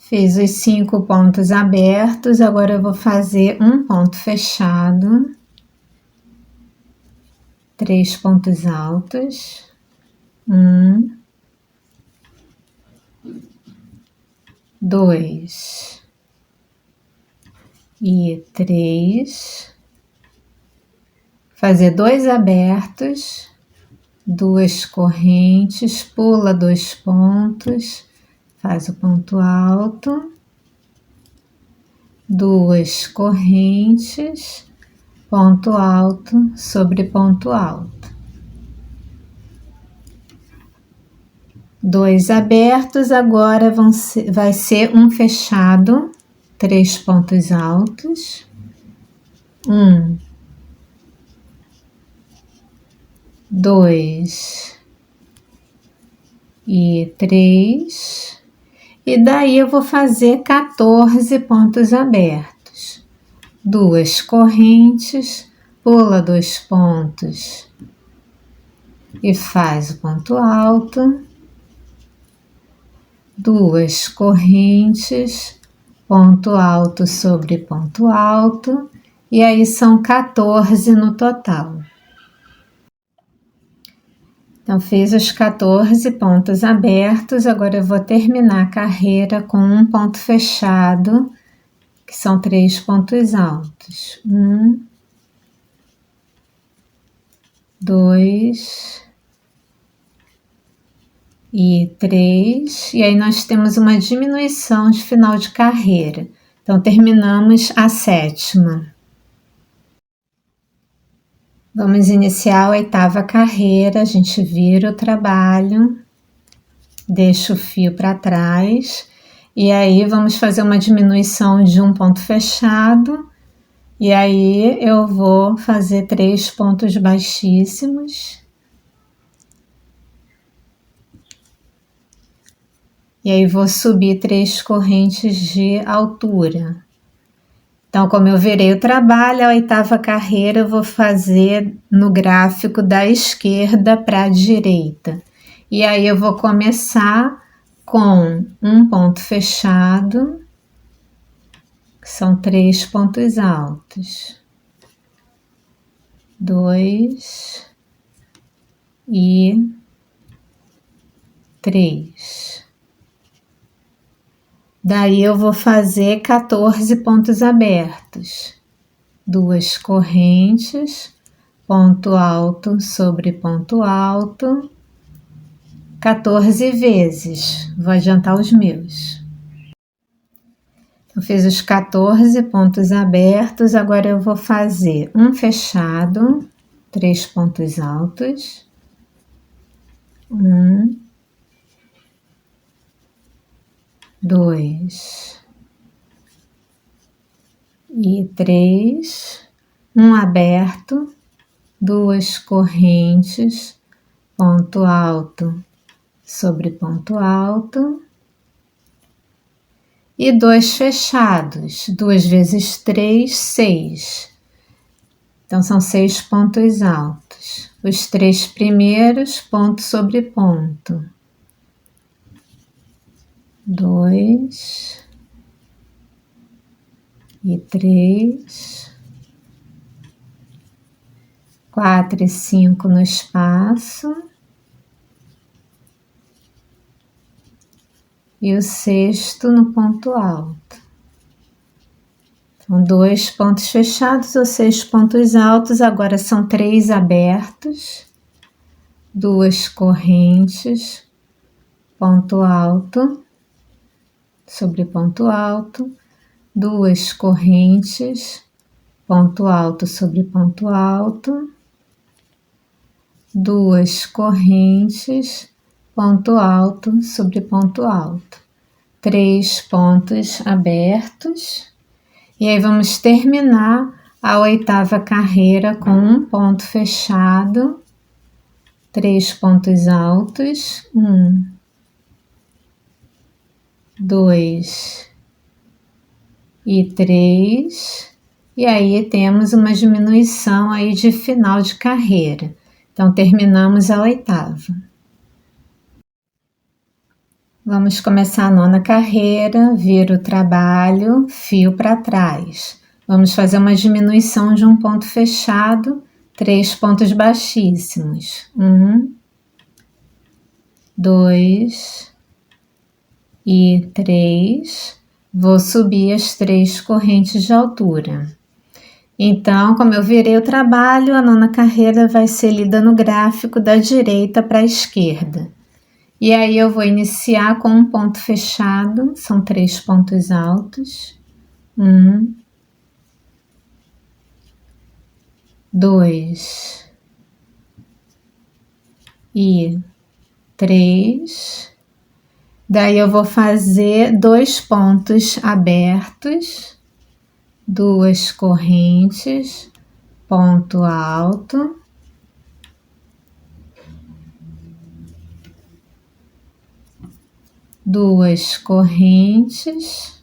A: Fiz os 5 pontos abertos, agora eu vou fazer um ponto fechado, 3 pontos altos, 1, 2 e 3, fazer 2 abertos, 2 correntes, pula 2 pontos, faz o ponto alto, 2 correntes, ponto alto sobre ponto alto. 2 abertos, agora vai ser um fechado, 3 pontos altos, 1, 2 e 3, e daí eu vou fazer 14 pontos abertos, 2 correntes, pula 2 pontos e faz o ponto alto, 2 correntes, ponto alto sobre ponto alto, e aí são 14 no total. Então, fiz os 14 pontos abertos, agora eu vou terminar a carreira com um ponto fechado, que são 3 pontos altos. 1, 2 e 3, e aí nós temos uma diminuição de final de carreira. Então, terminamos a 7ª. Vamos iniciar a 8ª carreira, a gente vira o trabalho, deixa o fio para trás, e aí vamos fazer uma diminuição de um ponto fechado, e aí eu vou fazer 3 pontos baixíssimos, e aí vou subir 3 correntes de altura. Então, como eu virei o trabalho, a 8ª carreira eu vou fazer no gráfico da esquerda para a direita. E aí eu vou começar com um ponto fechado, que são 3 pontos altos. 2 e 3. Daí eu vou fazer 14 pontos abertos, 2 correntes, ponto alto sobre ponto alto, 14 vezes, vou adiantar os meus. Eu fiz os 14 pontos abertos, agora eu vou fazer um fechado, 3 pontos altos, 1, 2 e 3, um aberto, 2 correntes, ponto alto sobre ponto alto e 2 fechados, 2 vezes 3, 6. Então são 6 pontos altos. Os 3 primeiros, ponto sobre ponto. 2 e 3, 4 e 5 no espaço, e o 6º no ponto alto. São 2 pontos fechados ou 6 pontos altos, agora são 3 abertos, 2 correntes, ponto alto sobre ponto alto, 2 correntes, ponto alto sobre ponto alto, 2 correntes, ponto alto sobre ponto alto, 3 pontos abertos, e aí vamos terminar a 8ª carreira com um ponto fechado, 3 pontos altos, 1, 2 e 3, e aí temos uma diminuição aí de final de carreira. Então, terminamos a 8ª. Vamos começar a 9ª carreira, vira o trabalho, fio para trás. Vamos fazer uma diminuição de um ponto fechado, 3 pontos baixíssimos. 1, 2 e 3. Vou subir as 3 correntes de altura. Então, como eu virei o trabalho, a 9ª carreira vai ser lida no gráfico da direita para a esquerda. E aí eu vou iniciar com um ponto fechado, são 3 pontos altos. 1, 2 e 3. Daí eu vou fazer 2 pontos abertos, 2 correntes, ponto alto. Duas correntes,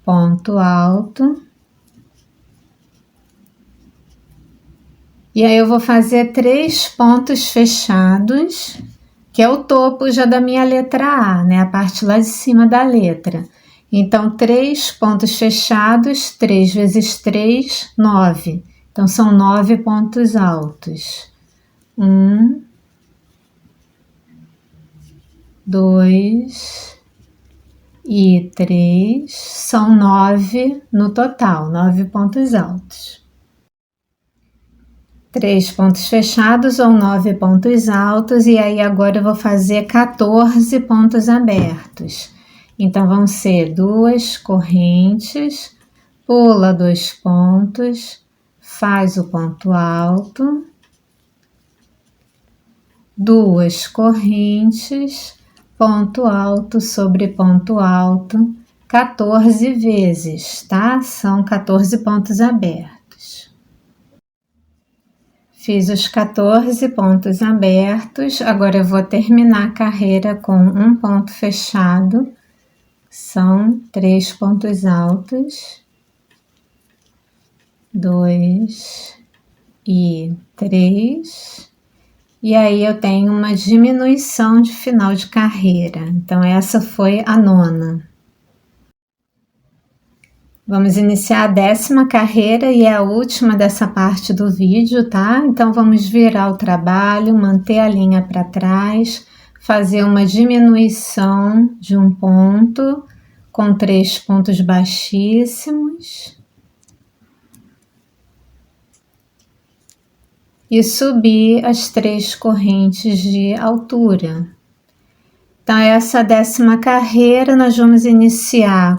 A: ponto alto. E aí eu vou fazer 3 pontos fechados, que é o topo já da minha letra A, né? A parte lá de cima da letra. Então, 3 pontos fechados, 3 vezes 3, 9. Então, são 9 pontos altos. 1, 2 e 3, são 9 no total, 9 pontos altos. 3 pontos fechados ou 9 pontos altos, e aí agora eu vou fazer 14 pontos abertos. Então vão ser 2 correntes, pula 2 pontos, faz o ponto alto, 2 correntes, ponto alto sobre ponto alto, 14 vezes, tá? São 14 pontos abertos. Fiz os 14 pontos abertos, agora eu vou terminar a carreira com um ponto fechado, são 3 pontos altos, 2 e 3, e aí eu tenho uma diminuição de final de carreira, então essa foi a 9ª. Vamos iniciar a 10ª carreira e é a última dessa parte do vídeo, tá? Então vamos virar o trabalho, manter a linha para trás, fazer uma diminuição de um ponto com 3 pontos baixíssimos e subir as 3 correntes de altura. Então essa 10ª carreira nós vamos iniciar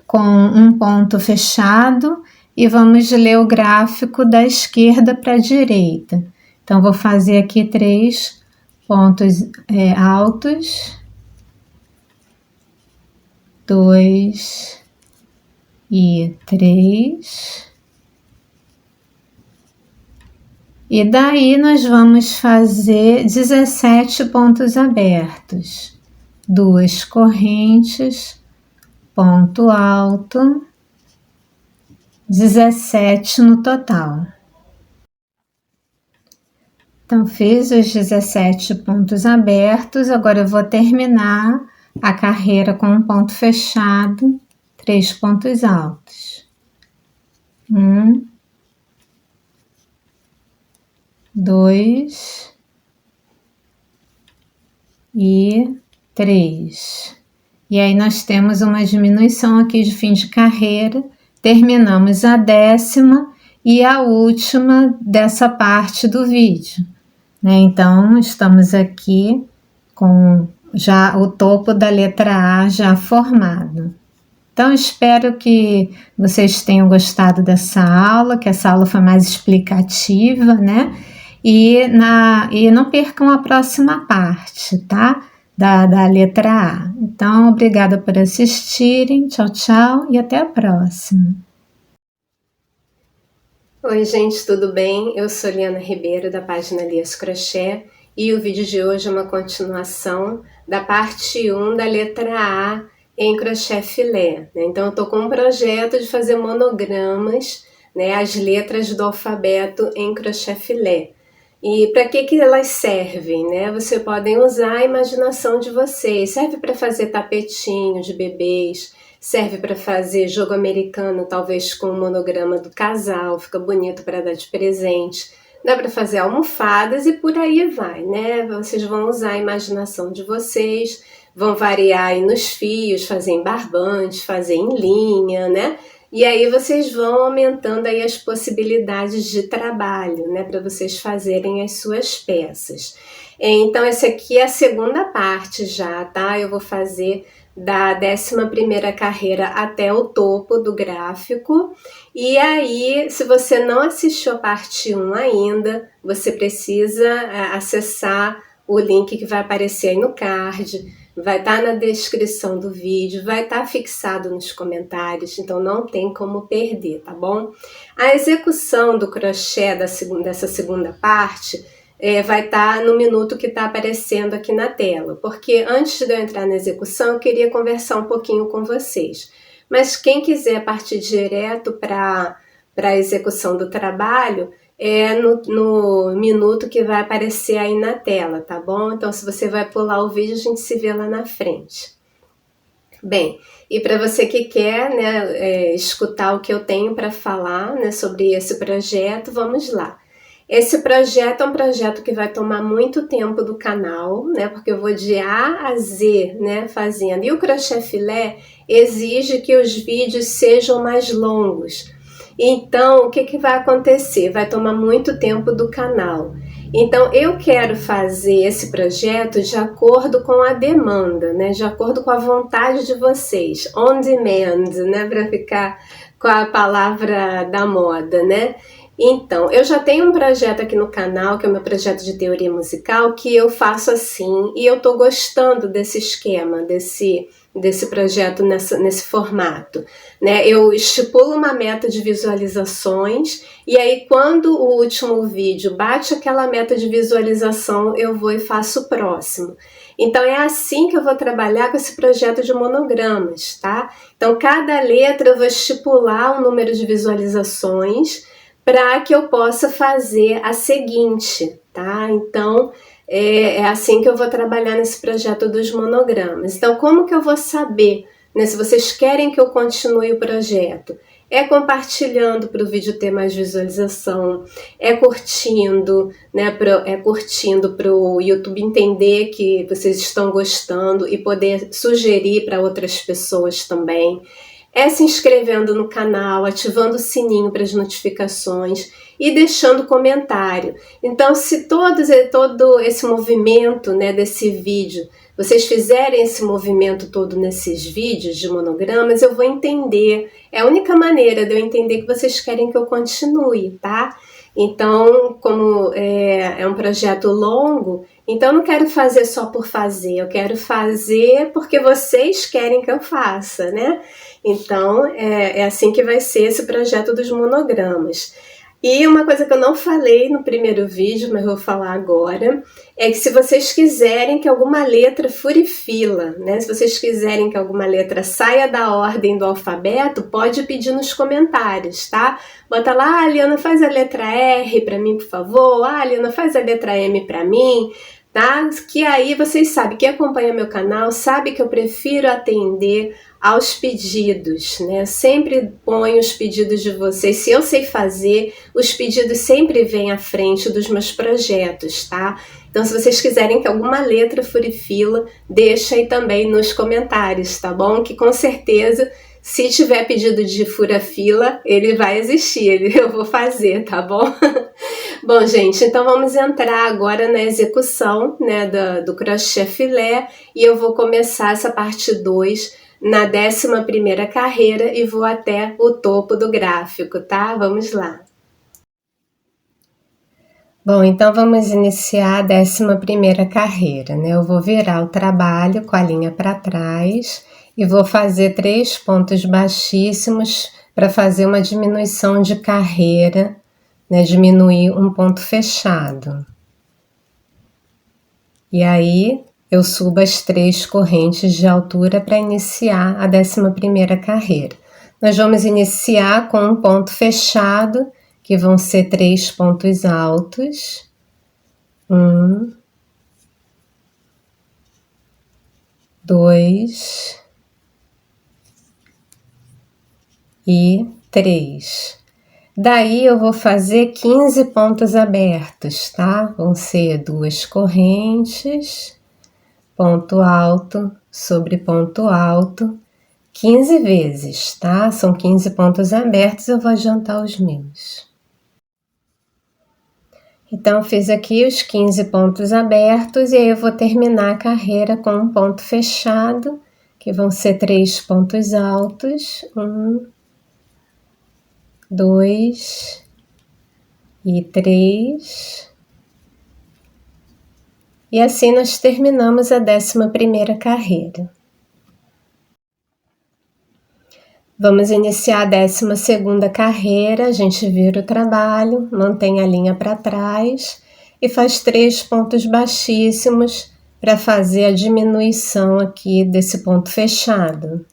A: com um ponto fechado e vamos ler o gráfico da esquerda para a direita. Então, vou fazer aqui 3 pontos altos, 2 e 3. E daí nós vamos fazer 17 pontos abertos, 2 correntes, ponto alto, 17 no total. Então, fiz os 17 pontos abertos, agora eu vou terminar a carreira com um ponto fechado, 3 pontos altos. 1, 2 e 3. E aí nós temos uma diminuição aqui de fim de carreira, terminamos a 10ª e a última dessa parte do vídeo, né? Então, estamos aqui com já o topo da letra A já formado. Então, espero que vocês tenham gostado dessa aula, que essa aula foi mais explicativa, né? E não percam a próxima parte, tá? Da letra A. Então, obrigada por assistirem. Tchau, tchau e até a próxima.
B: Oi, gente, tudo bem? Eu sou Liana Ribeiro, da página Lias Crochê, e o vídeo de hoje é uma continuação da parte 1 da letra A em crochê filé, né? Então, eu tô com um projeto de fazer monogramas, né, as letras do alfabeto em crochê filé. E para que elas servem, né? Vocês podem usar a imaginação de vocês. Serve para fazer tapetinho de bebês, serve para fazer jogo americano, talvez com o monograma do casal, fica bonito para dar de presente. Dá para fazer almofadas e por aí vai, né? Vocês vão usar a imaginação de vocês, vão variar aí nos fios, fazer em barbante, fazer em linha, né? E aí vocês vão aumentando aí as possibilidades de trabalho, né, para vocês fazerem as suas peças. Então, essa aqui é a segunda parte já, tá? Eu vou fazer da 11ª carreira até o topo do gráfico. E aí, se você não assistiu a parte 1 ainda, você precisa acessar o link que vai aparecer aí no card. Vai estar na descrição do vídeo, vai estar fixado nos comentários, então não tem como perder, tá bom? A execução do crochê dessa segunda parte vai estar no minuto que está aparecendo aqui na tela, porque antes de eu entrar na execução, eu queria conversar um pouquinho com vocês. Mas quem quiser partir direto para a execução do trabalho, no minuto que vai aparecer aí na tela, tá bom? Então, se você vai pular o vídeo, a gente se vê lá na frente. Bem, e para você que quer, né, escutar o que eu tenho para falar, né, sobre esse projeto, vamos lá. Esse projeto é um projeto que vai tomar muito tempo do canal, né, porque eu vou de A a Z, né, fazendo. E o crochê filé exige que os vídeos sejam mais longos. Então, o que vai acontecer? Vai tomar muito tempo do canal. Então, eu quero fazer esse projeto de acordo com a demanda, né? De acordo com a vontade de vocês. On demand, né? Para ficar com a palavra da moda, né? Então, eu já tenho um projeto aqui no canal, que é o meu projeto de teoria musical, que eu faço assim, e eu tô gostando desse esquema, desse projeto nesse formato, né? Eu estipulo uma meta de visualizações e aí quando o último vídeo bate aquela meta de visualização, eu vou e faço o próximo. Então é assim que eu vou trabalhar com esse projeto de monogramas, tá? Então cada letra eu vou estipular um número de visualizações para que eu possa fazer a seguinte, tá? Então é assim que eu vou trabalhar nesse projeto dos monogramas. Então, como que eu vou saber, né, se vocês querem que eu continue o projeto? É compartilhando para o vídeo ter mais visualização, é curtindo, né, curtindo para o YouTube entender que vocês estão gostando e poder sugerir para outras pessoas também. É se inscrevendo no canal, ativando o sininho para as notificações e deixando comentário. Então, se todo esse movimento, né, desse vídeo, vocês fizerem esse movimento todo nesses vídeos de monogramas, eu vou entender. É a única maneira de eu entender que vocês querem que eu continue, tá? Então, como é um projeto longo, então eu não quero fazer só por fazer, eu quero fazer porque vocês querem que eu faça, né? Então, é assim que vai ser esse projeto dos monogramas. E uma coisa que eu não falei no primeiro vídeo, mas vou falar agora, é que se vocês quiserem que alguma letra fure fila, né? Se vocês quiserem que alguma letra saia da ordem do alfabeto, pode pedir nos comentários, tá? Bota lá, Liana, faz a letra R para mim, por favor. Liana, faz a letra M para mim, tá? Que aí vocês sabem, quem acompanha meu canal sabe que eu prefiro atender aos pedidos, né? Eu sempre ponho os pedidos de vocês. Se eu sei fazer, os pedidos sempre vêm à frente dos meus projetos, tá? Então, se vocês quiserem que alguma letra fure fila, deixa aí também nos comentários, tá bom? Que com certeza, se tiver pedido de fura-fila, ele vai existir, eu vou fazer, tá bom? Bom, gente, então vamos entrar agora na execução, né, do crochê filé e eu vou começar essa parte 2 na 11ª carreira e vou até o topo do gráfico, tá? Vamos lá. Bom, então vamos iniciar a 11ª carreira, né? Eu vou virar o trabalho com a linha para trás e vou fazer 3 pontos baixíssimos para fazer uma diminuição de carreira, né? Diminuir um ponto fechado. E aí eu subo as 3 correntes de altura para iniciar a 11ª carreira. Nós vamos iniciar com um ponto fechado, que vão ser 3 pontos altos,
A: 1, 2 e 3. Daí eu vou fazer 15 pontos abertos, tá? Vão ser 2 correntes, ponto alto sobre ponto alto, 15 vezes, tá? São 15 pontos abertos, eu vou adiantar os meus. Então, fiz aqui os 15 pontos abertos e aí eu vou terminar a carreira com um ponto fechado, que vão ser 3 pontos altos, 1, 2 e 3. E assim nós terminamos a 11ª carreira. Vamos iniciar a 12ª carreira, a gente vira o trabalho, mantém a linha para trás e faz 3 pontos baixíssimos para fazer a diminuição aqui desse ponto fechado.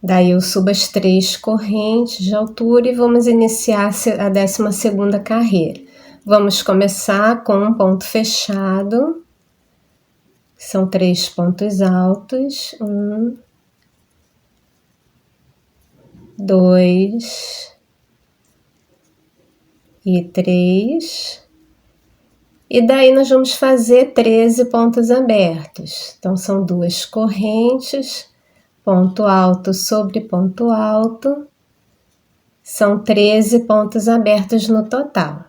A: Daí eu subo as 3 correntes de altura e vamos iniciar a 12ª carreira. Vamos começar com um ponto fechado, são 3 pontos altos, 1, 2 e 3. E daí nós vamos fazer 13 pontos abertos. Então são 2 correntes, ponto alto sobre ponto alto. São 13 pontos abertos no total.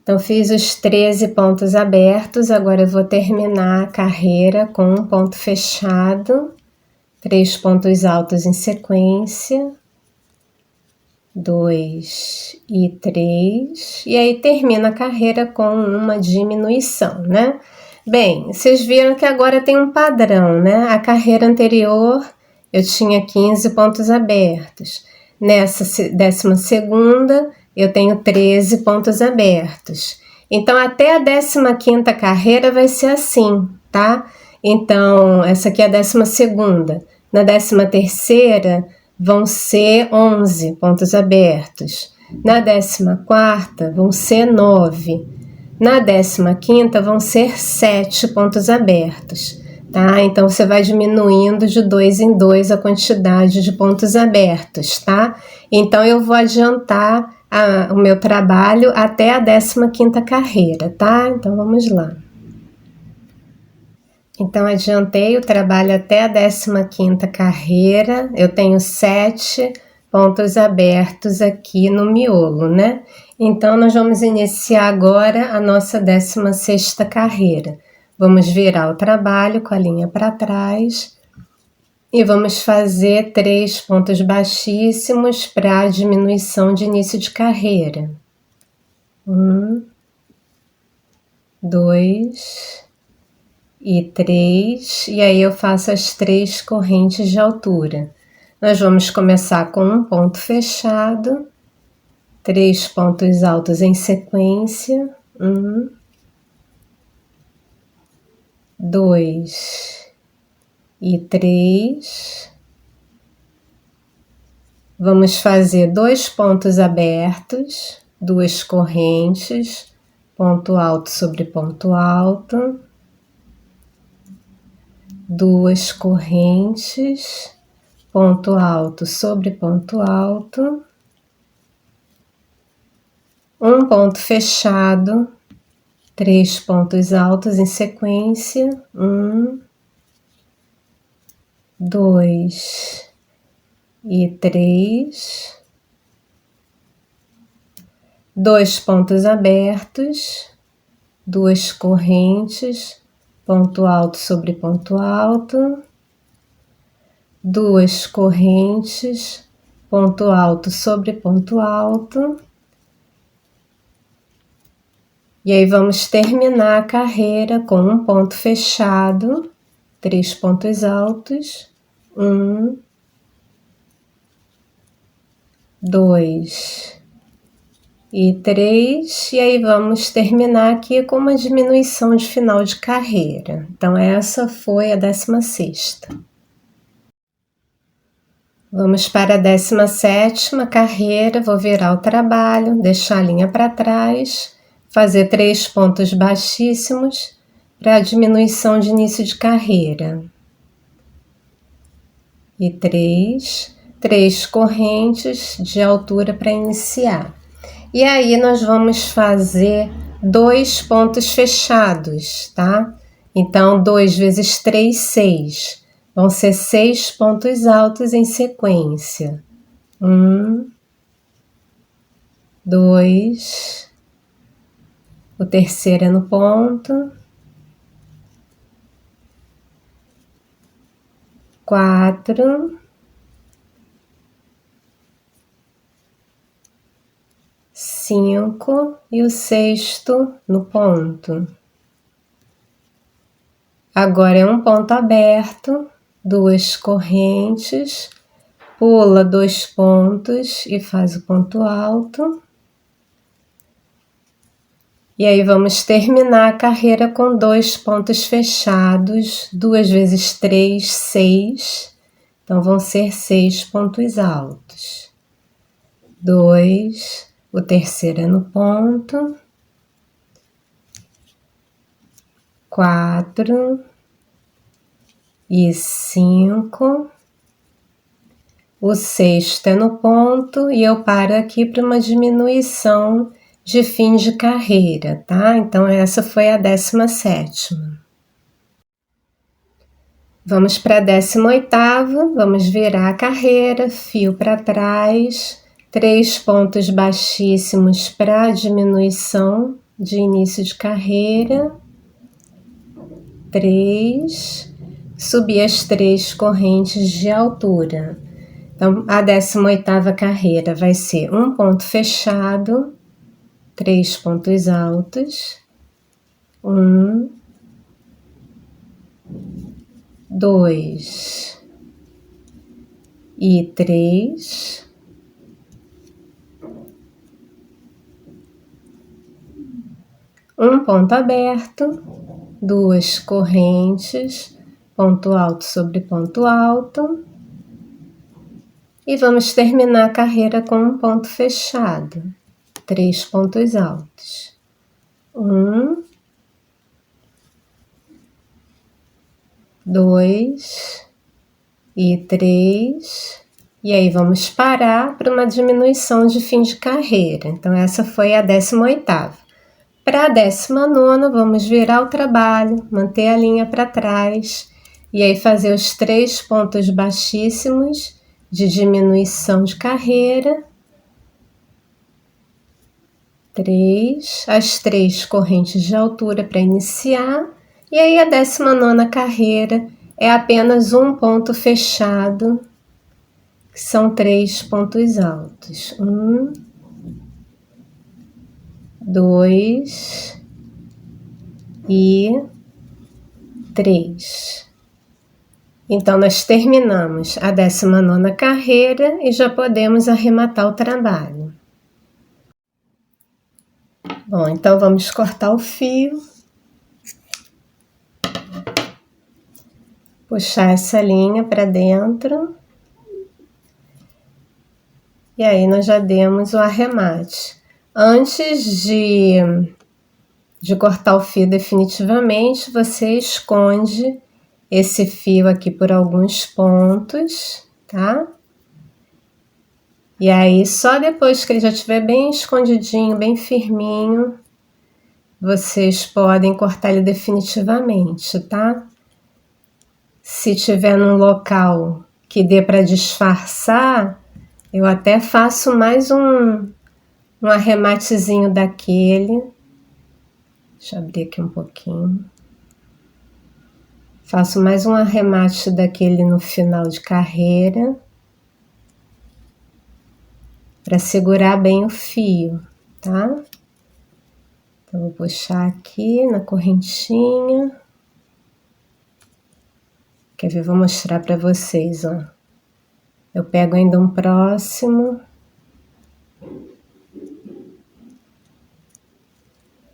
A: Então fiz os 13 pontos abertos, agora eu vou terminar a carreira com um ponto fechado, 3 pontos altos em sequência, 2 e 3, e aí termina a carreira com uma diminuição, né? Bem, vocês viram que agora tem um padrão, né? A carreira anterior eu tinha 15 pontos abertos, nessa 12ª eu tenho 13 pontos abertos. Então até a 15ª carreira vai ser assim, tá? Então, essa aqui é a 12ª. Na 13ª vão ser 11 pontos abertos. Na 14ª vão ser 9. Na 15ª vão ser 7 pontos abertos, tá? Então, você vai diminuindo de 2 em 2 a quantidade de pontos abertos, tá? Então, eu vou adiantar o meu trabalho até a 15ª carreira, tá? Então, vamos lá. Então, adiantei o trabalho até a 15ª carreira, eu tenho 7 pontos abertos aqui no miolo, né? Então, nós vamos iniciar agora a nossa 16ª carreira. Vamos virar o trabalho com a linha para trás e vamos fazer 3 pontos baixíssimos para a diminuição de início de carreira. 1, 2... e 3, e aí eu faço as 3 correntes de altura. Nós vamos começar com um ponto fechado, 3 pontos altos em sequência, 1, 2 e 3. Vamos fazer 2 pontos abertos, 2 correntes, ponto alto sobre ponto alto, 2 correntes, ponto alto sobre ponto alto, um ponto fechado, 3 pontos altos em sequência, 1, 2 e 3, 2 pontos abertos, 2 correntes, ponto alto sobre ponto alto, 2 correntes, ponto alto sobre ponto alto. E aí vamos terminar a carreira com um ponto fechado, 3 pontos altos, 1, 2 e 3, e aí vamos terminar aqui com uma diminuição de final de carreira. Então essa foi a 16ª.
B: Vamos para a 17ª carreira, vou virar o trabalho, deixar a linha para trás, fazer 3 pontos baixíssimos para a diminuição de início de carreira. E 3 correntes de altura para iniciar. E aí nós vamos fazer 2 pontos fechados, tá? Então, 2 vezes 3, 6. Vão ser 6 pontos altos em sequência. 1, 2, o terceiro é no ponto. 4, 5 e o sexto no ponto. Agora é um ponto aberto, 2 correntes, pula 2 pontos e faz o ponto alto. E aí vamos terminar a carreira com 2 pontos fechados, 2 vezes 3, 6. Então vão ser 6 pontos altos. 2, o terceiro é no ponto. 4 e 5. O sexto é no ponto e eu paro aqui para uma diminuição de fim de carreira, tá? Então essa foi a 17ª. Vamos para a 18ª, vamos virar a carreira, fio para trás, 3 pontos baixíssimos para diminuição de início de carreira. 3, subir as 3 correntes de altura. Então, a 18ª carreira vai ser um ponto fechado, 3 pontos altos, 1, 2 e 3. Um ponto aberto, 2 correntes, ponto alto sobre ponto alto. E vamos terminar a carreira com um ponto fechado, 3 pontos altos. 1, 2 e 3. E aí vamos parar para uma diminuição de fim de carreira. Então essa foi a 18ª. Para a 19ª, vamos virar o trabalho, manter a linha para trás e aí fazer os 3 pontos baixíssimos de diminuição de carreira. 3, as 3 correntes de altura para iniciar. E aí a 19ª carreira é apenas um ponto fechado, que são 3 pontos altos. 1, 2 e 3. Então, nós terminamos a 19ª carreira e já podemos arrematar o trabalho. Bom, então vamos cortar o fio. Puxar essa linha para dentro. E aí nós já demos o arremate. Antes de cortar o fio definitivamente, você esconde esse fio aqui por alguns pontos, tá? E aí, só depois que ele já estiver bem escondidinho, bem firminho, vocês podem cortar ele definitivamente, tá? Se tiver num local que dê para disfarçar, eu até faço mais um arrematezinho daquele. Deixa eu abrir aqui um pouquinho. Faço mais um arremate daquele no final de carreira, para segurar bem o fio, tá? Então, vou puxar aqui na correntinha. Quer ver? Vou mostrar para vocês, ó. Eu pego ainda um próximo.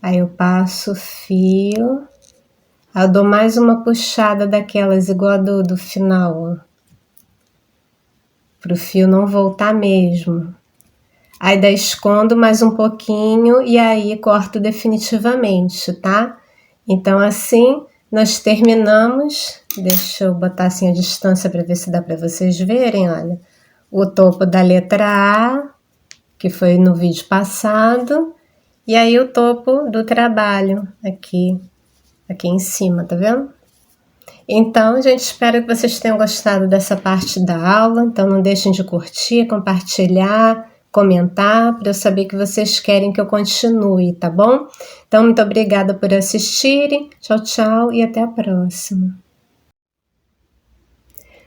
B: Aí eu passo o fio. Aí eu dou mais uma puxada daquelas igual a do final, ó. para o fio não voltar mesmo. Aí daí escondo mais um pouquinho e aí corto definitivamente, tá? Então assim nós terminamos. Deixa eu botar assim a distância para ver se dá para vocês verem, olha. O topo da letra A, que foi no vídeo passado, e aí o topo do trabalho aqui em cima, tá vendo? Então, gente, espero que vocês tenham gostado dessa parte da aula. Então, não deixem de curtir, compartilhar, comentar, para eu saber que vocês querem que eu continue, tá bom? Então, muito obrigada por assistirem. Tchau, tchau e até a próxima.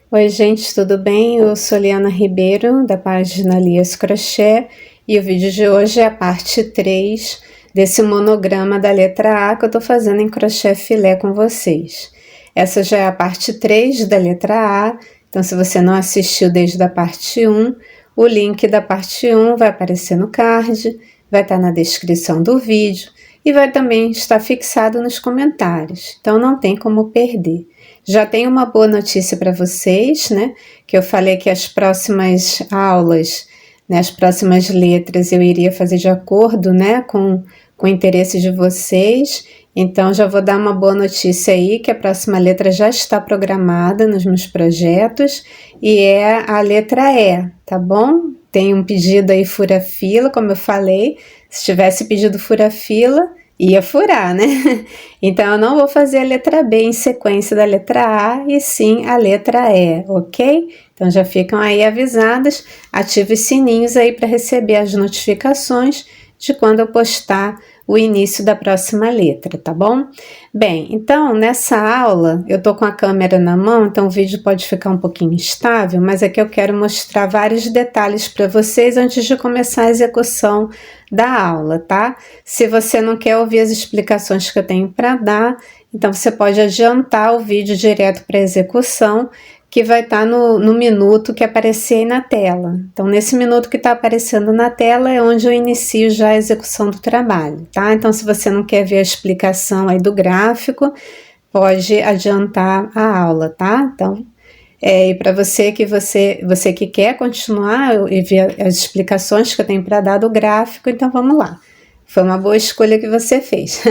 B: Oi, gente, tudo bem? Eu sou Liana Ribeiro, da página Lias Crochê, e o vídeo de hoje é a parte 3 desse monograma da letra A que eu tô fazendo em crochê filé com vocês. Essa já é a parte 3 da letra A, então se você não assistiu desde a parte 1, o link da parte 1 vai aparecer no card, vai estar na descrição do vídeo e vai também estar fixado nos comentários, então não tem como perder. Já tenho uma boa notícia para vocês, né? Que eu falei que as próximas aulas, né, as próximas letras eu iria fazer de acordo, né, com o interesse de vocês. Então, já vou dar uma boa notícia aí, que a próxima letra já está programada nos meus projetos e é a letra E, tá bom? Tem um pedido aí fura-fila, como eu falei. Se tivesse pedido fura-fila, ia furar, né? Então, eu não vou fazer a letra B em sequência da letra A, e sim a letra E, ok? Então, já ficam aí avisadas. Ative os sininhos aí para receber as notificações de quando eu postar o início da próxima letra, tá bom? Bem, então, nessa aula, eu tô com a câmera na mão, então o vídeo pode ficar um pouquinho instável, mas aqui eu quero mostrar vários detalhes para vocês antes de começar a execução da aula, tá? Se você não quer ouvir as explicações que eu tenho para dar, então você pode adiantar o vídeo direto para a execução, que vai estar no minuto que aparecer aí na tela. Então, nesse minuto que está aparecendo na tela é onde eu inicio já a execução do trabalho, tá? Então, se você não quer ver a explicação aí do gráfico, pode adiantar a aula, tá? Então, e para você que quer continuar e ver as explicações que eu tenho para dar do gráfico, então vamos lá. Foi uma boa escolha que você fez.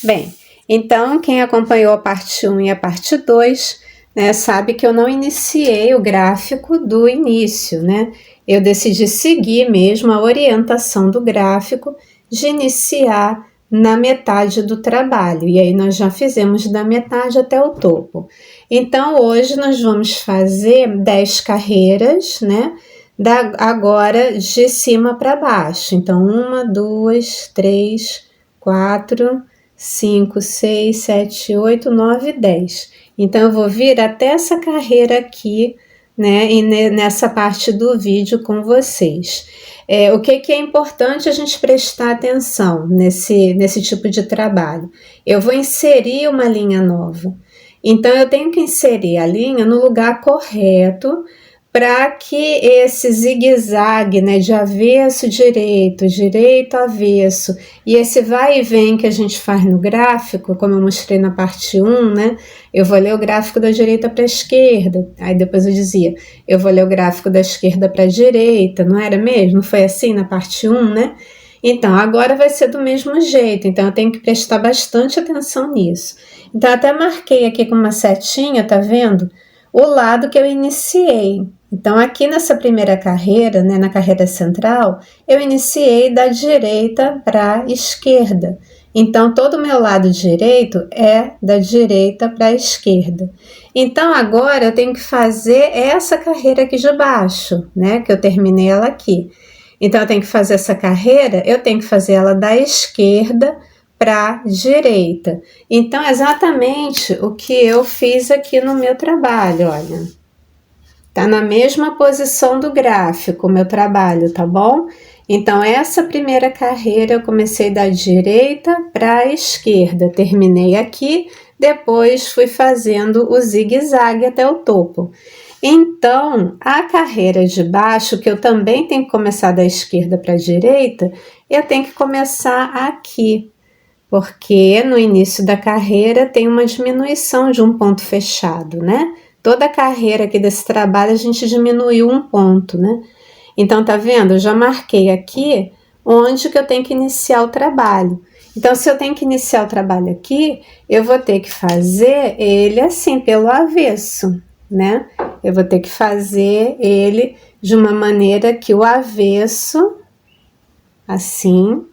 B: Bem, então, quem acompanhou a parte 1 e a parte 2, né, sabe que eu não iniciei o gráfico do início, né? Eu decidi seguir mesmo a orientação do gráfico de iniciar na metade do trabalho. E aí nós já fizemos da metade até o topo. Então, hoje nós vamos fazer 10 carreiras, né? Agora de cima para baixo. Então, 1, 2, 3, 4, 5, 6, 7, 8, 9, 10. Então, eu vou vir até essa carreira aqui, né, e nessa parte do vídeo com vocês. O que é importante a gente prestar atenção nesse tipo de trabalho? Eu vou inserir uma linha nova. Então, eu tenho que inserir a linha no lugar correto, para que esse zigue-zague, né, de avesso direito, direito avesso, e esse vai e vem que a gente faz no gráfico, como eu mostrei na parte 1, né, eu vou ler o gráfico da direita para a esquerda, aí depois eu dizia, eu vou ler o gráfico da esquerda para a direita, não era mesmo? Não foi assim na parte 1, né? Então, agora vai ser do mesmo jeito, então eu tenho que prestar bastante atenção nisso. Então, eu até marquei aqui com uma setinha, tá vendo? O lado que eu iniciei. Então, aqui nessa primeira carreira, né, na carreira central, eu iniciei da direita para a esquerda. Então, todo o meu lado direito é da direita para a esquerda. Então, agora eu tenho que fazer essa carreira aqui de baixo, né, que eu terminei ela aqui. Então, eu tenho que fazer essa carreira, eu tenho que fazer ela da esquerda para a direita. Então, exatamente o que eu fiz aqui no meu trabalho, olha. Tá na mesma posição do gráfico, o meu trabalho, tá bom? Então, essa primeira carreira eu comecei da direita para a esquerda, terminei aqui, depois fui fazendo o zigue-zague até o topo. Então, a carreira de baixo, que eu também tenho que começar da esquerda para a direita, eu tenho que começar aqui, porque no início da carreira tem uma diminuição de um ponto fechado, né?
A: toda a carreira aqui desse trabalho a gente diminuiu um ponto, né? Então, tá vendo? Eu já marquei aqui onde que eu tenho que iniciar o trabalho. Então, se eu tenho que iniciar o trabalho aqui, eu vou ter que fazer ele assim, pelo avesso, né? Eu vou ter que fazer ele de uma maneira que o avesso, assim,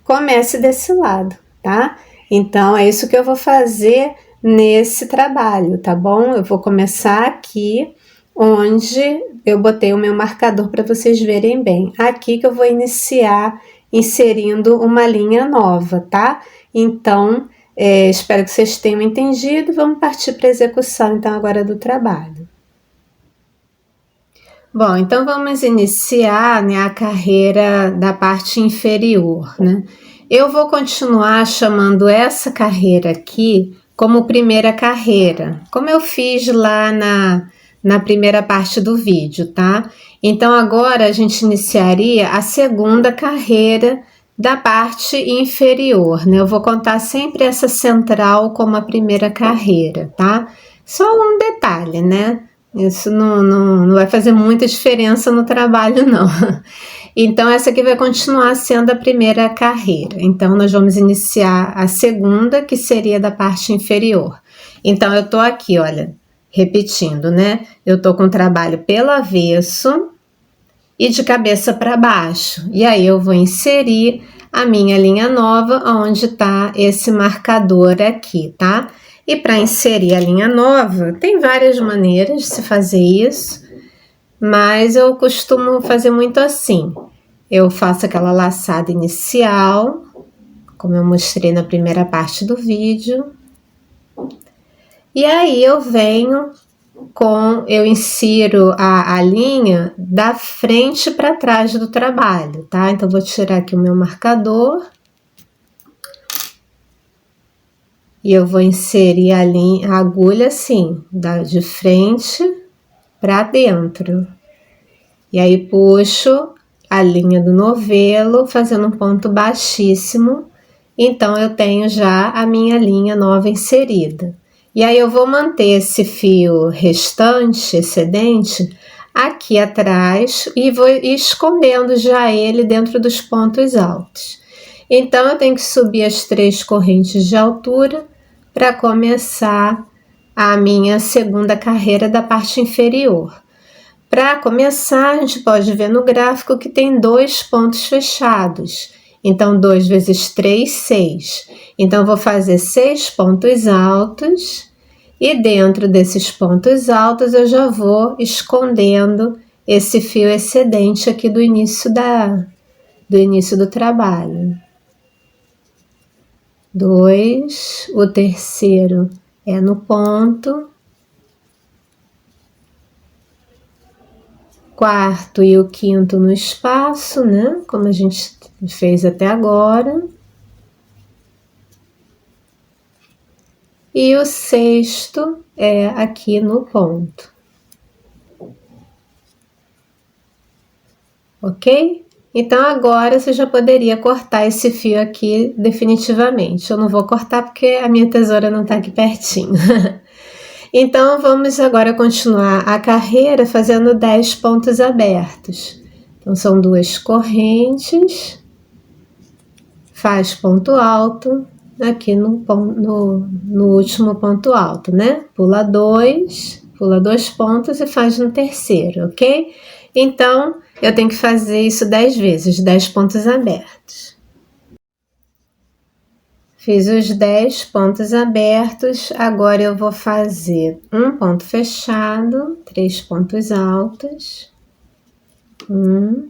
A: comece desse lado, tá? Então, é isso que eu vou fazer nesse trabalho, tá bom? Eu vou começar aqui onde eu botei o meu marcador para vocês verem bem. Aqui que eu vou iniciar inserindo uma linha nova, tá? Então, espero que vocês tenham entendido. Vamos partir para a execução, então, agora do trabalho. Bom, então vamos iniciar, né, a carreira da parte inferior, né? Eu vou continuar chamando essa carreira aqui como primeira carreira, como eu fiz lá na primeira parte do vídeo, tá? Então agora a gente iniciaria a segunda carreira da parte inferior, né? Eu vou contar sempre essa central como a primeira carreira, tá? Só um detalhe, né? Isso não vai fazer muita diferença no trabalho, não. Então, essa aqui vai continuar sendo a primeira carreira. Então, nós vamos iniciar a segunda, que seria da parte inferior. Então, eu tô aqui, olha, repetindo, né? Eu tô com o trabalho pelo avesso e de cabeça para baixo. E aí, eu vou inserir a minha linha nova, onde tá esse marcador aqui, tá? E para inserir a linha nova, tem várias maneiras de se fazer isso, mas eu costumo fazer muito assim. Eu faço aquela laçada inicial, como eu mostrei na primeira parte do vídeo, e aí eu insiro a linha da frente para trás do trabalho, tá? Então, vou tirar aqui o meu marcador. E eu vou inserir a agulha assim, de frente para dentro. E aí puxo a linha do novelo, fazendo um ponto baixíssimo. Então, eu tenho já a minha linha nova inserida. E aí eu vou manter esse fio restante, excedente, aqui atrás e vou escondendo já ele dentro dos pontos altos. Então, eu tenho que subir as 3 correntes de altura para começar a minha segunda carreira da parte inferior. Para começar, a gente pode ver no gráfico que tem 2 pontos fechados. Então, 2 vezes 3, 6. Então, vou fazer 6 pontos altos e dentro desses pontos altos eu já vou escondendo esse fio excedente aqui do início do trabalho. 2, o terceiro é no ponto, quarto e o quinto no espaço, né? Como a gente fez até agora. E o sexto é aqui no ponto. Ok? Então, agora você já poderia cortar esse fio aqui definitivamente. Eu não vou cortar porque a minha tesoura não está aqui pertinho. Então, vamos agora continuar a carreira fazendo 10 pontos abertos. Então, são 2 correntes, faz ponto alto aqui no último ponto alto, né? Pula 2 pontos e faz no terceiro, ok? Então, eu tenho que fazer isso 10 vezes, 10 pontos abertos. Fiz os 10 pontos abertos, agora eu vou fazer um ponto fechado, 3 pontos altos, 1,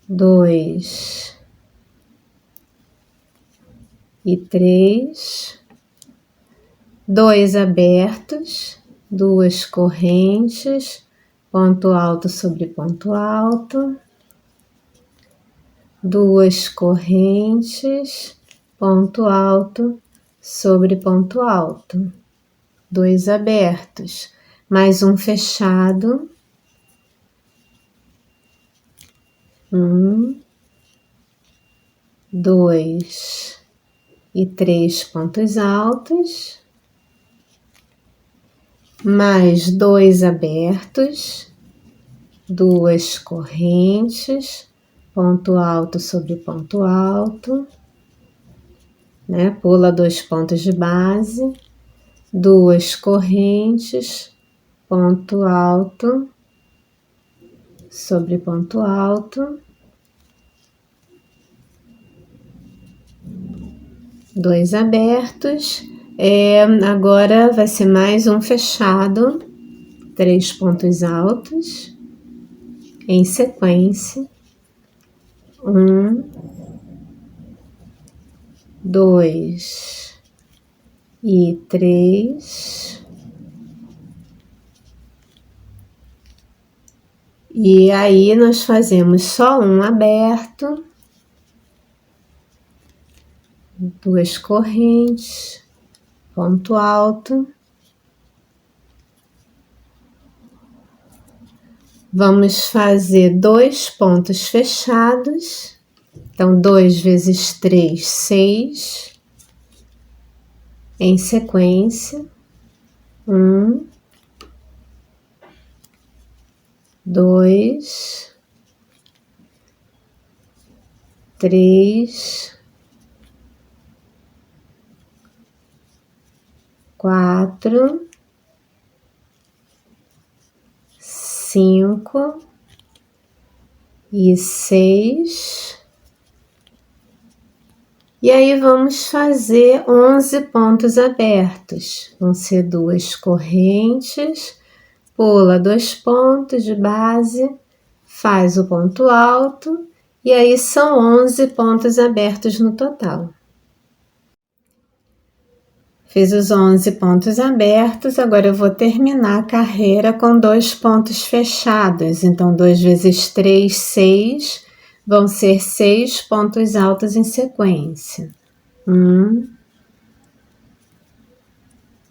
A: 2 e 3, 2 abertos, 2 correntes, ponto alto sobre ponto alto, 2 correntes, ponto alto sobre ponto alto, 2 abertos, mais um fechado, 1, 2 e 3 pontos altos, mais 2 abertos, 2 correntes, ponto alto sobre ponto alto, né? Pula 2 pontos de base, 2 correntes, ponto alto sobre ponto alto, 2 abertos. Agora vai ser mais um fechado, 3 pontos altos em sequência, 1, 2 e 3. E aí nós fazemos só um aberto, 2 correntes, ponto alto. Vamos fazer 2 pontos fechados, então 2 vezes 3, 6, em sequência, 1, 2, 3, 4, 5 e 6. E aí vamos fazer 11 pontos abertos. Vão ser 2 correntes, pula 2 pontos de base, faz o ponto alto, e aí são 11 pontos abertos no total. Fiz os 11 pontos abertos, agora eu vou terminar a carreira com 2 pontos fechados. Então, 2 vezes 3, 6, vão ser 6 pontos altos em sequência. 1,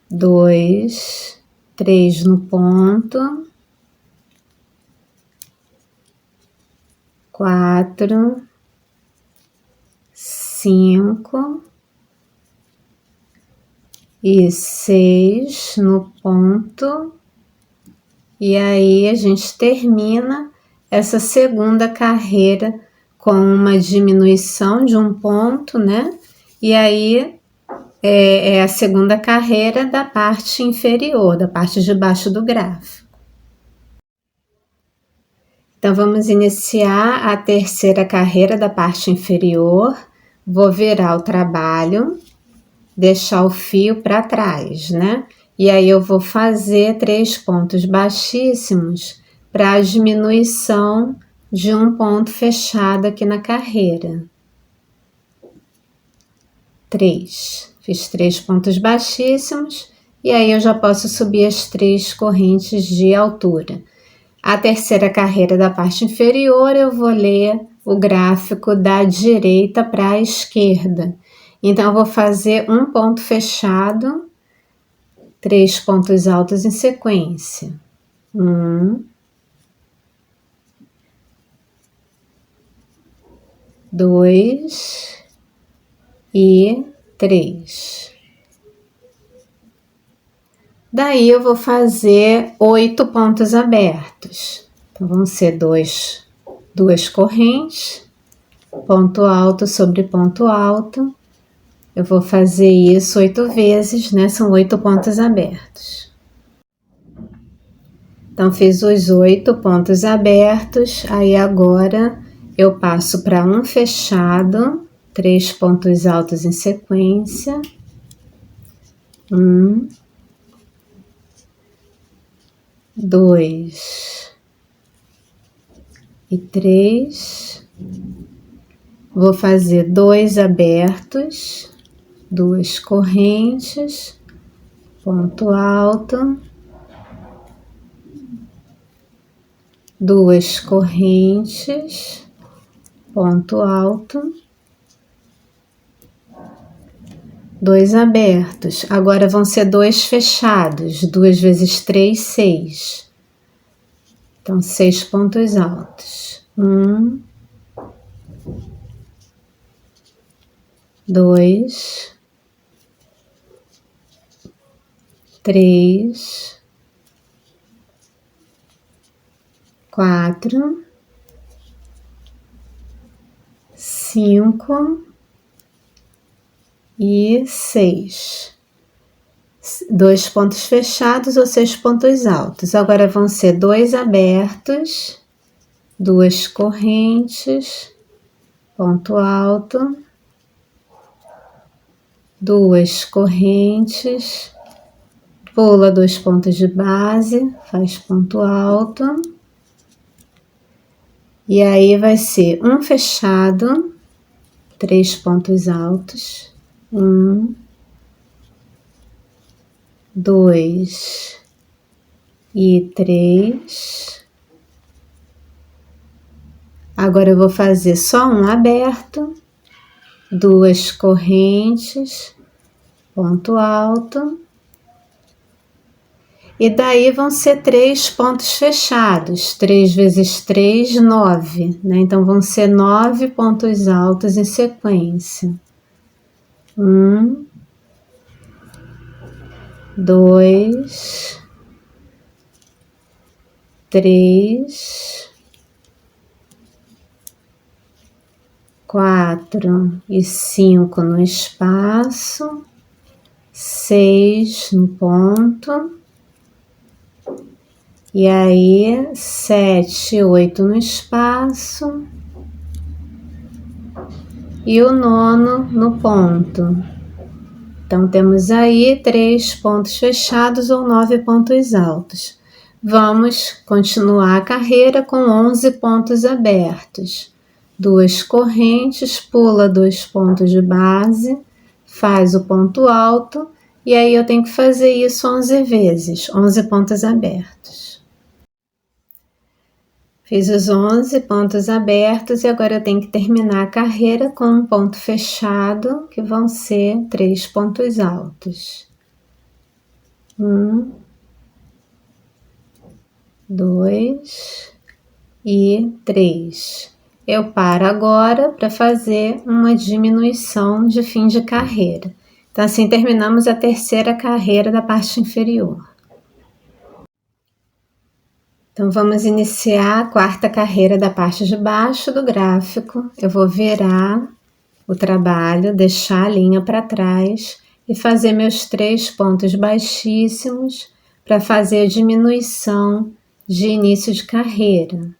A: 2, 3 no ponto, 4, 5 e 6 no ponto, e aí a gente termina essa segunda carreira com uma diminuição de um ponto, né? E aí é a segunda carreira da parte inferior, da parte de baixo do gráfico. Então vamos iniciar a terceira carreira da parte inferior. Vou virar o trabalho, deixar o fio para trás, né? E aí eu vou fazer 3 pontos baixíssimos para a diminuição de um ponto fechado aqui na carreira. 3. Fiz 3 pontos baixíssimos e aí eu já posso subir as 3 correntes de altura. A terceira carreira da parte inferior eu vou ler o gráfico da direita para a esquerda. Então, eu vou fazer um ponto fechado, 3 pontos altos em sequência. 1, 2 e 3. Daí, eu vou fazer 8 pontos abertos. Então, vão ser 2 correntes, ponto alto sobre ponto alto. Eu vou fazer isso 8 vezes, né? São 8 pontos abertos. Então, fiz os 8 pontos abertos. Aí, agora, eu passo para um fechado, 3 pontos altos em sequência. 1, 2 e 3. Vou fazer 2 abertos, 2 correntes, ponto alto, 2 correntes, ponto alto, 2 abertos. Agora vão ser 2 fechados, 2 vezes 3, 6. Então, 6 pontos altos. 1, 2, 3, 4, 5 e 6. 2 pontos fechados ou 6 pontos altos. Agora vão ser 2 abertos, 2 correntes, ponto alto, 2 correntes, pula 2 pontos de base, faz ponto alto. E aí vai ser um fechado, 3 pontos altos, 1, 2 e 3. Agora eu vou fazer só um aberto, 2 correntes, ponto alto. E daí vão ser 3 pontos fechados, 3 vezes 3, 9, né? Então vão ser 9 pontos altos em sequência. 1, 2, 3, 4 e 5 no espaço, 6 no ponto, e aí 7, 8 no espaço e o 9º no ponto. Então temos aí 3 pontos fechados ou 9 pontos altos. Vamos continuar a carreira com 11 pontos abertos. 2 correntes, pula 2 pontos de base, faz o ponto alto, e aí eu tenho que fazer isso 11 vezes, 11 pontos abertos. Fiz os 11 pontos abertos e agora eu tenho que terminar a carreira com um ponto fechado, que vão ser 3 pontos altos. 1, 2 e 3. Eu paro agora para fazer uma diminuição de fim de carreira. Então, assim terminamos a terceira carreira da parte inferior. Então, vamos iniciar a quarta carreira da parte de baixo do gráfico. Eu vou virar o trabalho, deixar a linha para trás e fazer meus 3 pontos baixíssimos para fazer a diminuição de início de carreira.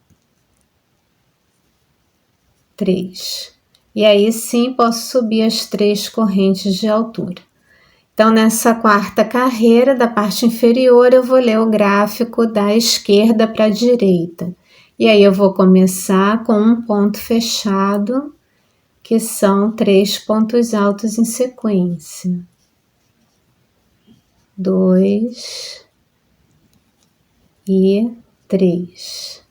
A: 3. E aí sim posso subir as 3 correntes de altura. Então, nessa quarta carreira da parte inferior, eu vou ler o gráfico da esquerda para a direita. E aí eu vou começar com um ponto fechado, que são 3 pontos altos em sequência. 2 e 3.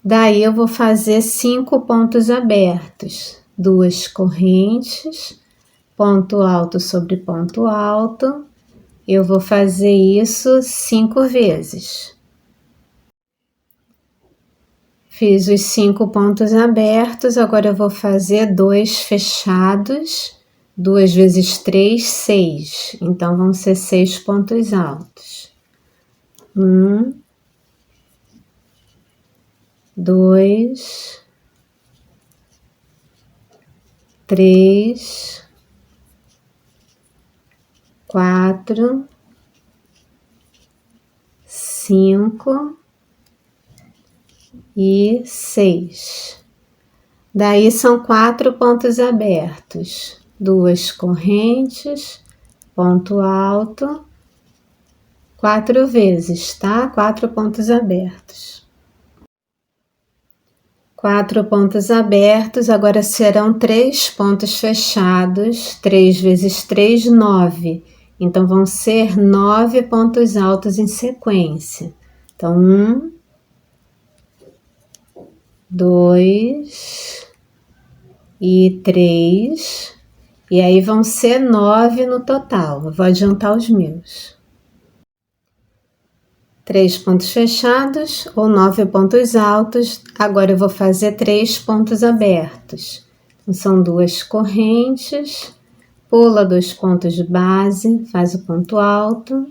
A: Daí eu vou fazer 5 pontos abertos, 2 correntes, ponto alto sobre ponto alto. Eu vou fazer isso 5 vezes. Fiz os 5 pontos abertos, agora eu vou fazer 2 fechados, 2 vezes 3, 6. Então vão ser 6 pontos altos. 1, 2, 3, 4, 5 e 6. Daí são 4 pontos abertos, 2 correntes, ponto alto, 4 vezes, tá? 4 pontos abertos. 4 pontos abertos, agora serão 3 pontos fechados, 3 vezes 3, 9. Então, vão ser 9 pontos altos em sequência. Então, 1, 2 e 3. E aí vão ser 9 no total. Eu vou adiantar os meus. 3 pontos fechados ou 9 pontos altos. Agora eu vou fazer 3 pontos abertos. Então, são 2 correntes. Pula 2 pontos de base, faz o ponto alto,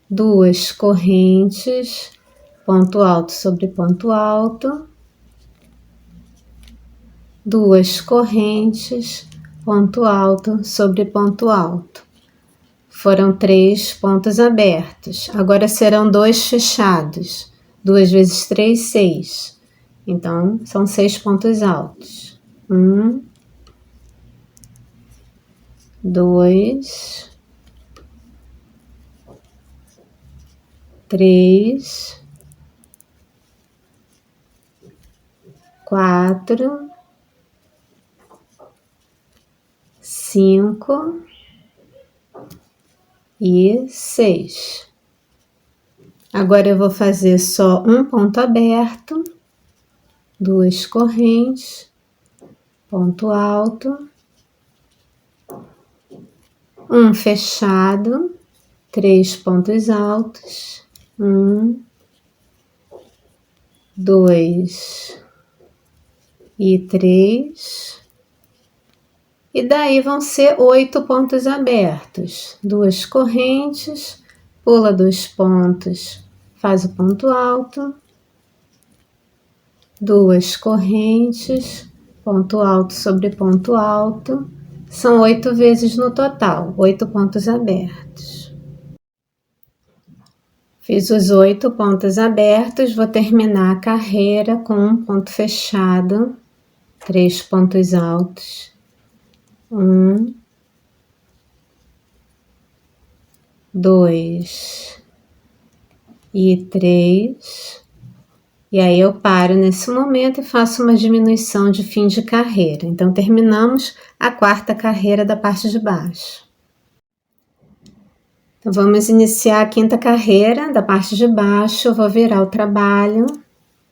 A: 2 correntes, ponto alto sobre ponto alto, 2 correntes, ponto alto sobre ponto alto. Foram 3 pontos abertos. Agora serão 2 fechados. 2 vezes 3, 6. Então, são 6 pontos altos. 1, 2, 3, 4, 5 e 6. Agora eu vou fazer só um ponto aberto, 2 correntes, ponto alto, um fechado, 3 pontos altos, 1, 2 e 3. E daí vão ser 8 pontos abertos, 2 correntes, pula 2 pontos, faz o ponto alto, 2 correntes, ponto alto sobre ponto alto, são 8 vezes no total, 8 pontos abertos. Fiz os 8 pontos abertos, vou terminar a carreira com um ponto fechado, 3 pontos altos, 1, 2 e 3. E aí eu paro nesse momento e faço uma diminuição de fim de carreira. Então, terminamos a 4ª carreira da parte de baixo. Então, vamos iniciar a 5ª carreira da parte de baixo. Eu vou virar o trabalho,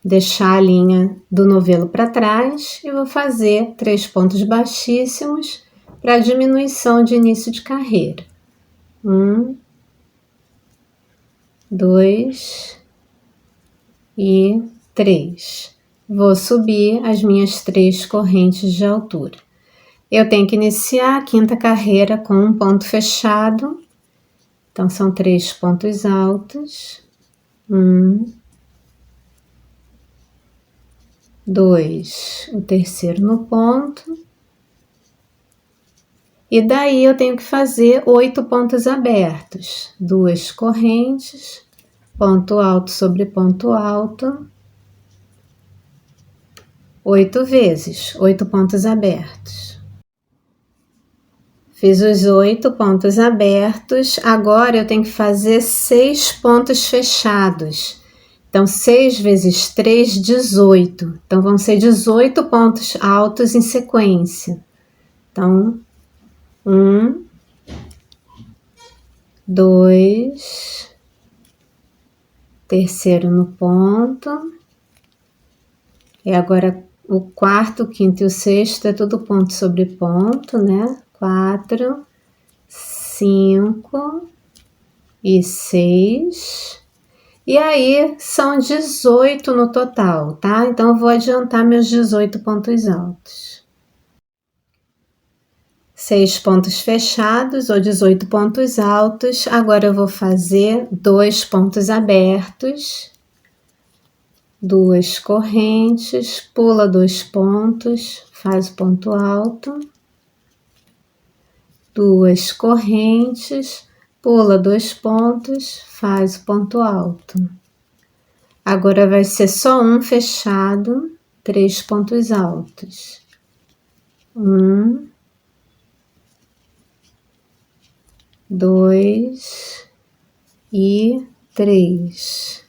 A: deixar a linha do novelo para trás e vou fazer 3 pontos baixíssimos para diminuição de início de carreira. 1, 2 e 3. Vou subir as minhas 3 correntes de altura. Eu tenho que iniciar a 5ª carreira com um ponto fechado. Então, são 3 pontos altos. 1, 2, o terceiro no ponto. E daí eu tenho que fazer 8 pontos abertos. 2 correntes, ponto alto sobre ponto alto, 8 vezes, 8 pontos abertos. Fiz os 8 pontos abertos, agora eu tenho que fazer 6 pontos fechados. Então, 6 vezes 3, 18. Então, vão ser 18 pontos altos em sequência. Então, 1, 2, terceiro no ponto. E agora o 4º, o 5º e o 6º é tudo ponto sobre ponto, né? 4, 5 e 6. E aí são 18 no total, tá? Então eu vou adiantar meus 18 pontos altos. 6 pontos fechados ou 18 pontos altos. Agora eu vou fazer 2 pontos abertos, 2 correntes, pula 2 pontos, faz o ponto alto, 2 correntes, pula 2 pontos, faz o ponto alto. Agora vai ser só um fechado, 3 pontos altos. 1, 2 e 3.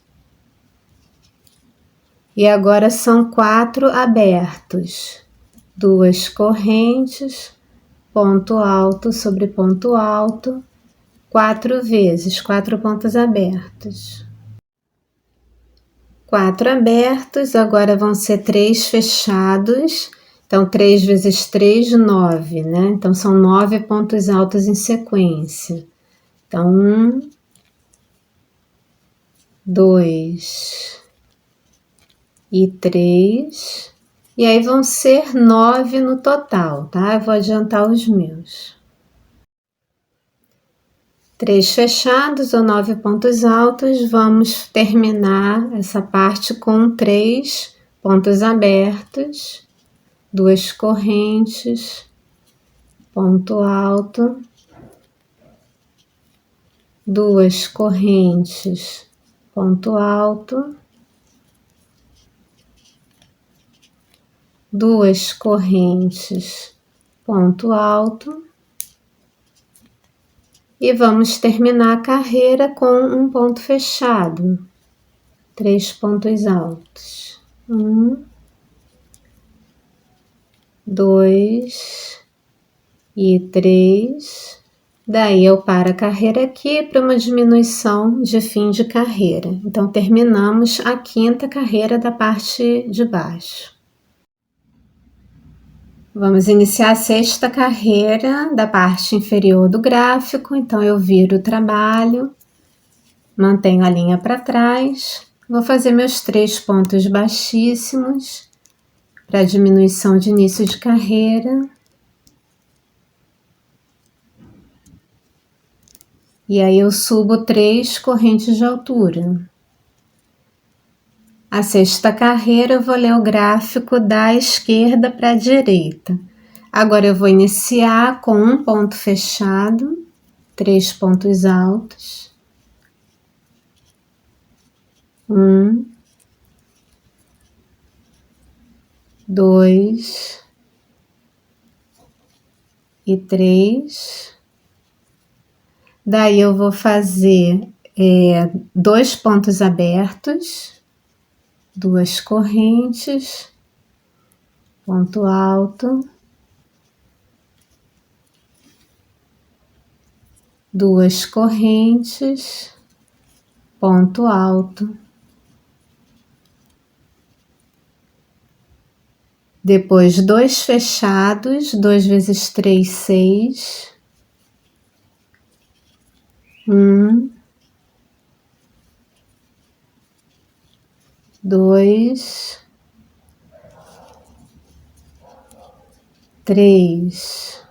A: E agora são 4 abertos, 2 correntes, ponto alto sobre ponto alto, 4 vezes, 4 pontos abertos. 4 abertos, agora vão ser 3 fechados, então 3 vezes 3, 9, né? Então são 9 pontos altos em sequência. Então 1, 2 e 3, e aí vão ser 9 no total, tá? Eu vou adiantar os meus. 3 fechados ou 9 pontos altos. Vamos terminar essa parte com 3 pontos abertos, 2 correntes, ponto alto, 2 correntes, ponto alto, 2 correntes, ponto alto, e vamos terminar a carreira com um ponto fechado, 3 pontos altos, 1, 2 e 3. Daí eu paro a carreira aqui para uma diminuição de fim de carreira. Então terminamos a 5ª carreira da parte de baixo. Vamos iniciar a 6ª carreira da parte inferior do gráfico. Então eu viro o trabalho, mantenho a linha para trás, vou fazer meus 3 pontos baixíssimos para diminuição de início de carreira. E aí eu subo 3 correntes de altura. A 6ª carreira eu vou ler o gráfico da esquerda para a direita. Agora eu vou iniciar com um ponto fechado, 3 pontos altos. 1, 2 e 3. Daí eu vou fazer 2 pontos abertos, 2 correntes, ponto alto, 2 correntes, ponto alto. Depois 2 fechados, 2 vezes 3, 6. 1, 2, 3,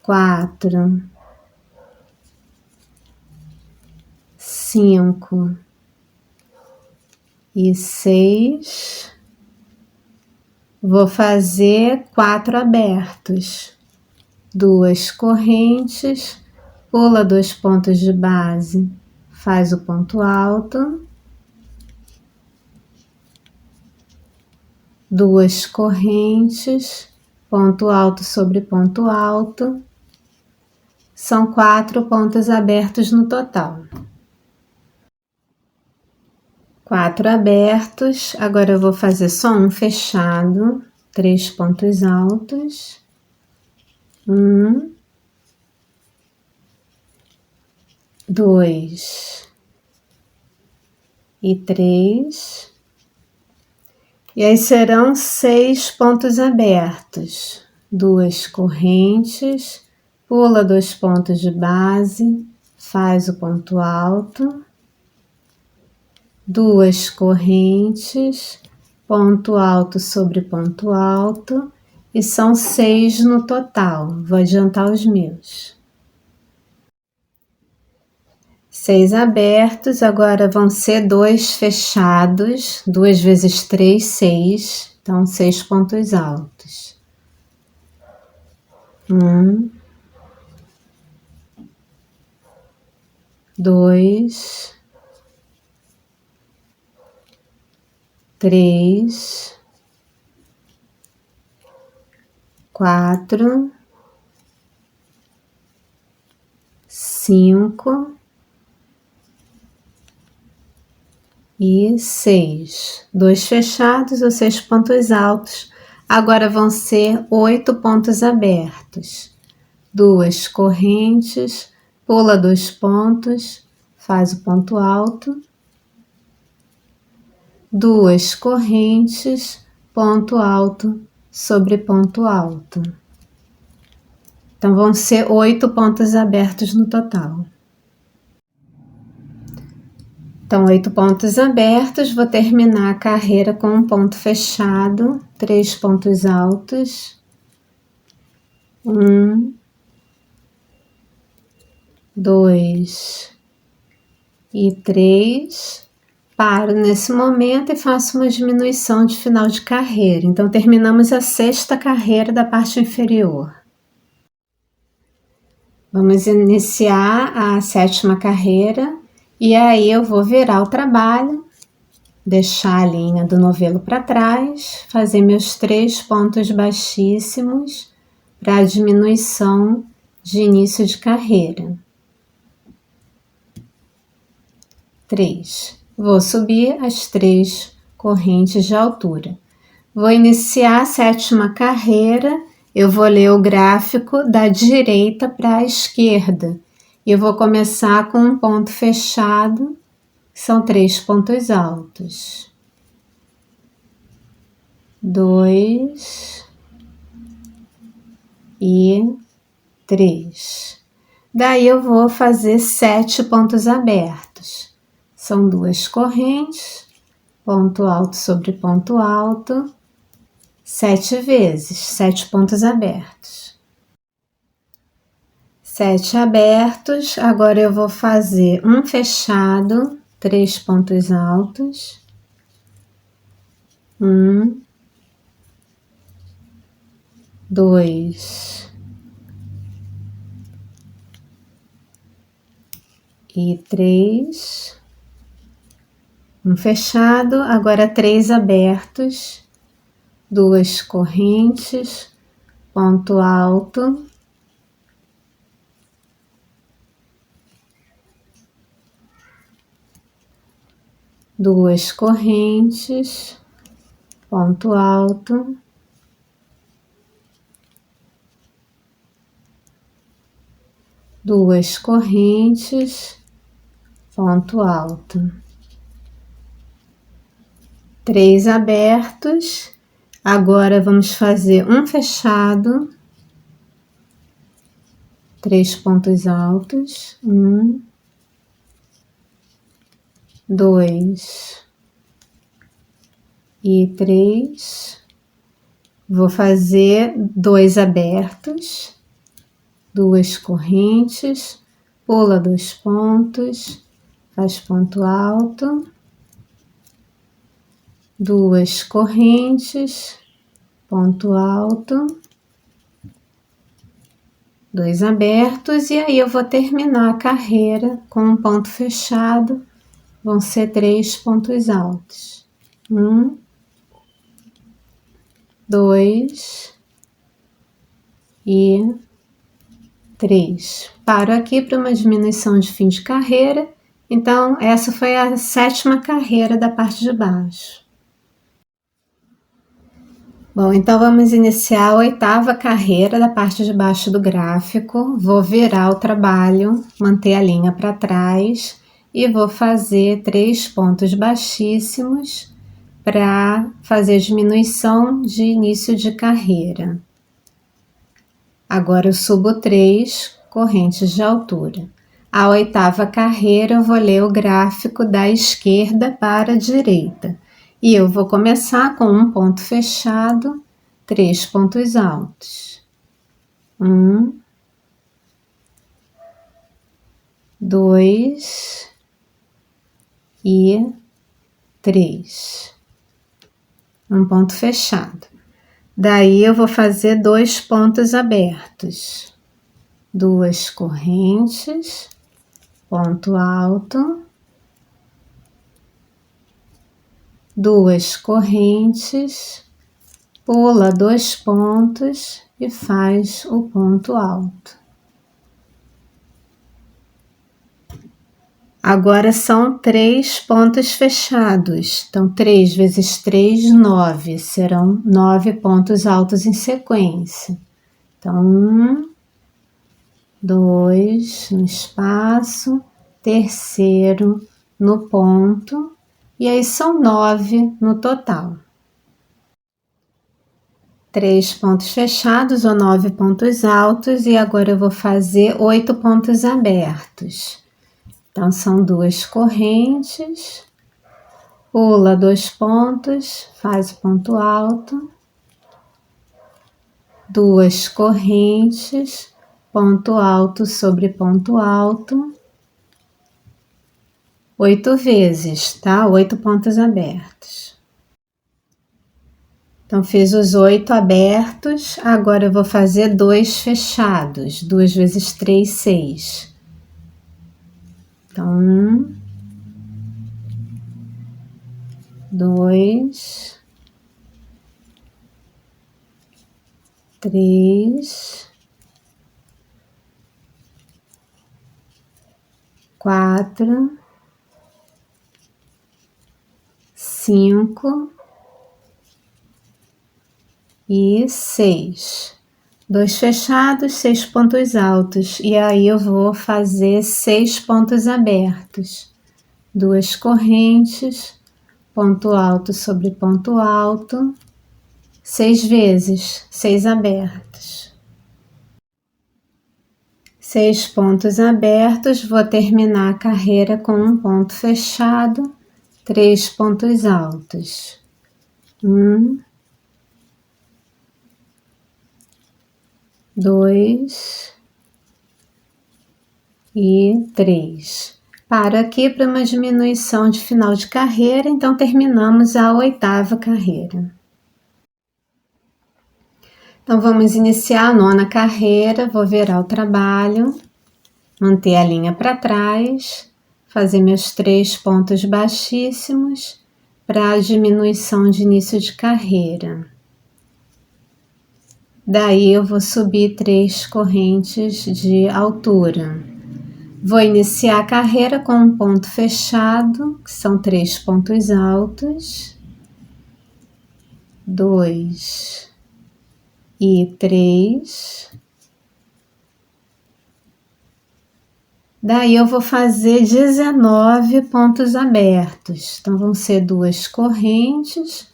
A: 4, 5 e 6. Vou fazer 4 abertos, 2 correntes, pula 2 pontos de base, faz o ponto alto, 2 correntes, ponto alto sobre ponto alto. São 4 pontos abertos no total. 4 abertos, agora eu vou fazer só um fechado, 3 pontos altos. 1, 2 e 3. E aí serão 6 pontos abertos, 2 correntes, pula 2 pontos de base, faz o ponto alto, 2 correntes, ponto alto sobre ponto alto, e são 6 no total. Vou adiantar os meus. 6 abertos, agora vão ser 2 fechados, 2 vezes 3, 6, então 6 pontos altos. 1, 2, 3, 4, 5 e 6. 2 fechados ou 6 pontos altos. Agora vão ser 8 pontos abertos. 2 correntes, pula 2 pontos, faz o ponto alto. 2 correntes, ponto alto sobre ponto alto. Então vão ser 8 pontos abertos no total. Então 8 pontos abertos, vou terminar a carreira com um ponto fechado, 3 pontos altos. 1, 2 e 3. Paro nesse momento e faço uma diminuição de final de carreira. Então, terminamos a 6ª carreira da parte inferior. Vamos iniciar a 7ª carreira e aí eu vou virar o trabalho, deixar a linha do novelo para trás, fazer meus 3 pontos baixíssimos para a diminuição de início de carreira. 3. Vou subir as 3 correntes de altura. Vou iniciar a 7ª carreira, eu vou ler o gráfico da direita para a esquerda. E eu vou começar com um ponto fechado, que são 3 pontos altos. 2 e 3. Daí eu vou fazer 7 pontos abertos. São 2 correntes, ponto alto sobre ponto alto, 7 vezes, 7 pontos abertos. 7 abertos, agora eu vou fazer um fechado, 3 pontos altos, 1, 2 e 3, um fechado, agora 3 abertos, 2 correntes, ponto alto, 2 correntes, ponto alto, 2 correntes, ponto alto, 3 abertos. Agora vamos fazer um fechado, 3 pontos altos, 1, 2 e 3. Vou fazer 2 abertos, 2 correntes, pula 2 pontos, faz ponto alto, 2 correntes, ponto alto, 2 abertos, e aí eu vou terminar a carreira com um ponto fechado, vão ser 3 pontos altos. 1, 2 e 3. Paro aqui para uma diminuição de fim de carreira. Então, essa foi a 7ª carreira da parte de baixo. Bom, então vamos iniciar a 8ª carreira da parte de baixo do gráfico. Vou virar o trabalho, manter a linha para trás e vou fazer 3 pontos baixíssimos para fazer diminuição de início de carreira. Agora eu subo 3 correntes de altura. A 8ª carreira eu vou ler o gráfico da esquerda para a direita. E eu vou começar com um ponto fechado, 3 pontos altos. 1, 2 e 3. Um ponto fechado. Daí eu vou fazer 2 pontos abertos. 2 correntes, ponto alto, 2 correntes, pula 2 pontos e faz o ponto alto. Agora são 3 pontos fechados, então 3 vezes 3, 9, serão 9 pontos altos em sequência. Então 1, 2 no espaço, terceiro no ponto, e aí são 9 no total. 3 pontos fechados ou 9 pontos altos, e agora eu vou fazer 8 pontos abertos. Então são 2 correntes, pula 2 pontos, faz o ponto alto, 2 correntes, ponto alto sobre ponto alto, 8 vezes, tá? 8 pontos abertos. Então, fiz os 8 abertos, agora eu vou fazer 2 fechados, 2 vezes 3, 6. Então, 1, 2, 3, 4, 5 e 6. 2 fechados, 6 pontos altos. E aí eu vou fazer 6 pontos abertos. 2 correntes, ponto alto sobre ponto alto, 6 vezes, 6 abertos. 6 pontos abertos, vou terminar a carreira com um ponto fechado, 3 pontos altos. 1, 2 e 3. Paro aqui para uma diminuição de final de carreira, então terminamos a 8ª carreira. Então vamos iniciar a 9ª carreira, vou virar o trabalho, manter a linha para trás, fazer meus 3 pontos baixíssimos para a diminuição de início de carreira. Daí eu vou subir 3 correntes de altura. Vou iniciar a carreira com um ponto fechado, que são 3 pontos altos, 2 e 3. Daí eu vou fazer 19 pontos abertos. Então vão ser 2 correntes,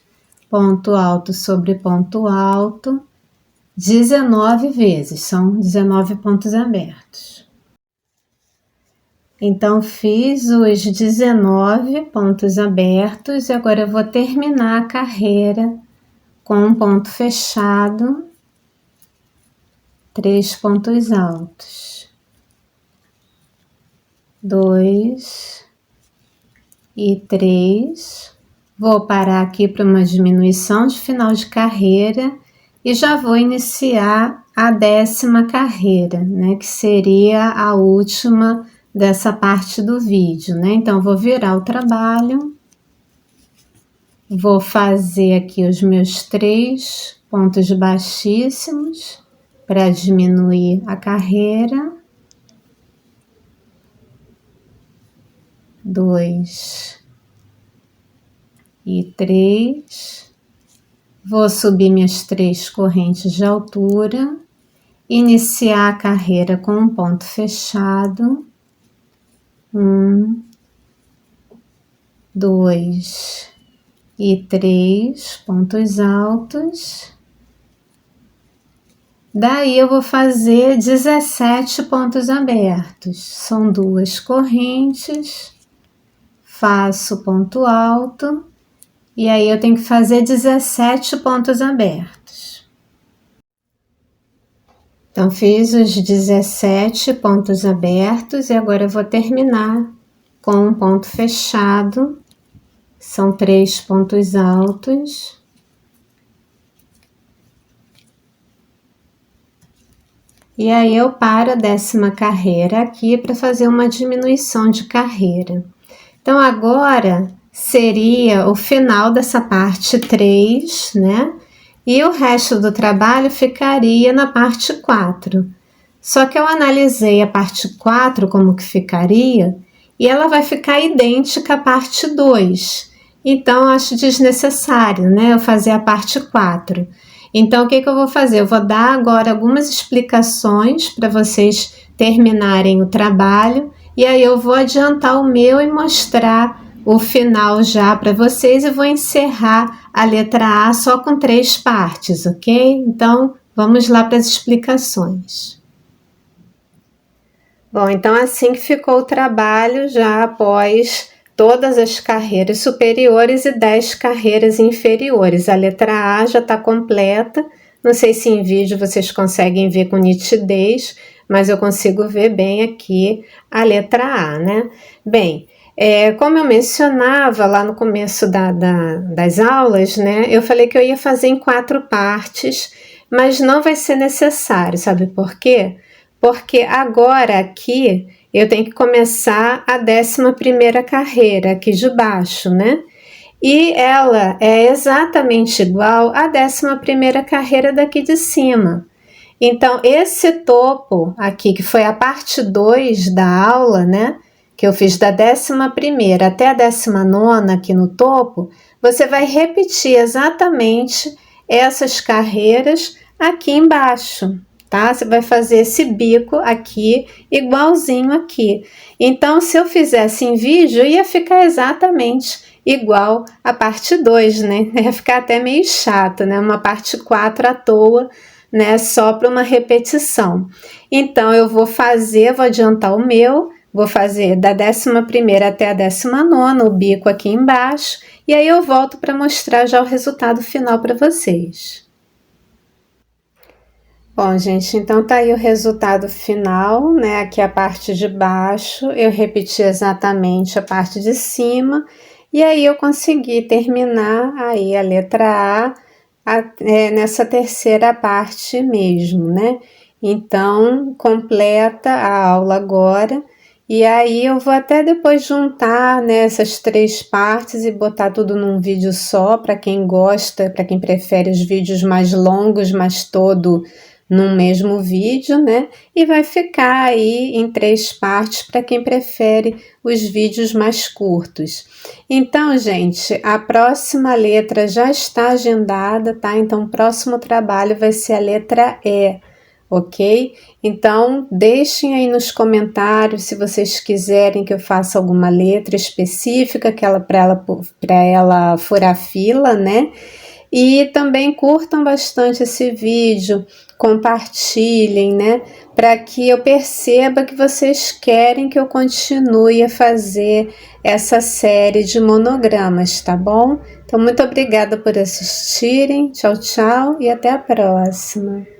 A: ponto alto sobre ponto alto, 19 vezes, são 19 pontos abertos. Então fiz os 19 pontos abertos e agora eu vou terminar a carreira com um ponto fechado, 3 pontos altos, 2 e 3. Vou parar aqui para uma diminuição de final de carreira e já vou iniciar a 10ª carreira, né, que seria a última dessa parte do vídeo, né? Então vou virar o trabalho, vou fazer aqui os meus 3 pontos baixíssimos para diminuir a carreira, 2 e 3. Vou subir minhas 3 correntes de altura, iniciar a carreira com um ponto fechado, 1, 2 e 3 pontos altos. Daí eu vou fazer 17 pontos abertos, são 2 correntes, faço ponto alto e aí eu tenho que fazer 17 pontos abertos. Então fiz os 17 pontos abertos e agora eu vou terminar com um ponto fechado, são 3 pontos altos. E aí eu paro a 10ª carreira aqui para fazer uma diminuição de carreira. Então agora seria o final dessa parte 3, né? E o resto do trabalho ficaria na parte 4. Só que eu analisei a parte 4 como que ficaria e ela vai ficar idêntica à parte 2. Então acho desnecessário, né, eu fazer a parte 4. Então o que eu vou fazer? Eu vou dar agora algumas explicações para vocês terminarem o trabalho e aí eu vou adiantar o meu e mostrar o final já para vocês e vou encerrar a letra A só com 3 partes, ok? Então, vamos lá para as explicações. Bom, então assim que ficou o trabalho já após todas as carreiras superiores e 10 carreiras inferiores. A letra A já está completa, não sei se em vídeo vocês conseguem ver com nitidez, mas eu consigo ver bem aqui a letra A, né? Bem, como eu mencionava lá no começo das aulas, né? Eu falei que eu ia fazer em 4 partes, mas não vai ser necessário, sabe por quê? Porque agora aqui eu tenho que começar a 11ª carreira aqui de baixo, né? E ela é exatamente igual à 11ª carreira daqui de cima. Então, esse topo aqui, que foi a parte 2 da aula, né? Que eu fiz da 11ª até a 19ª aqui no topo, você vai repetir exatamente essas carreiras aqui embaixo, tá? Você vai fazer esse bico aqui, igualzinho aqui. Então, se eu fizesse em vídeo, ia ficar exatamente igual a parte 2, né? Ia ficar até meio chato, né? Uma parte 4 à toa, né? Só para uma repetição. Então, eu vou adiantar o meu, vou fazer da 11ª até a 19ª, o bico aqui embaixo, e aí eu volto para mostrar já o resultado final para vocês. Bom, gente, então tá aí o resultado final, né? Aqui a parte de baixo, eu repeti exatamente a parte de cima, e aí eu consegui terminar aí a letra A, nessa terceira parte mesmo, né? Então, completa a aula agora, e aí eu vou até depois juntar, né, essas 3 partes e botar tudo num vídeo só, para quem gosta, para quem prefere os vídeos mais longos, mas todo num mesmo vídeo, né? E vai ficar aí em 3 partes para quem prefere os vídeos mais curtos. Então, gente, a próxima letra já está agendada, tá? Então, o próximo trabalho vai ser a letra E, ok? Então, deixem aí nos comentários se vocês quiserem que eu faça alguma letra específica para ela furar fila, né? E também curtam bastante esse vídeo, compartilhem, né? Para que eu perceba que vocês querem que eu continue a fazer essa série de monogramas, tá bom? Então, muito obrigada por assistirem. Tchau, tchau e até a próxima.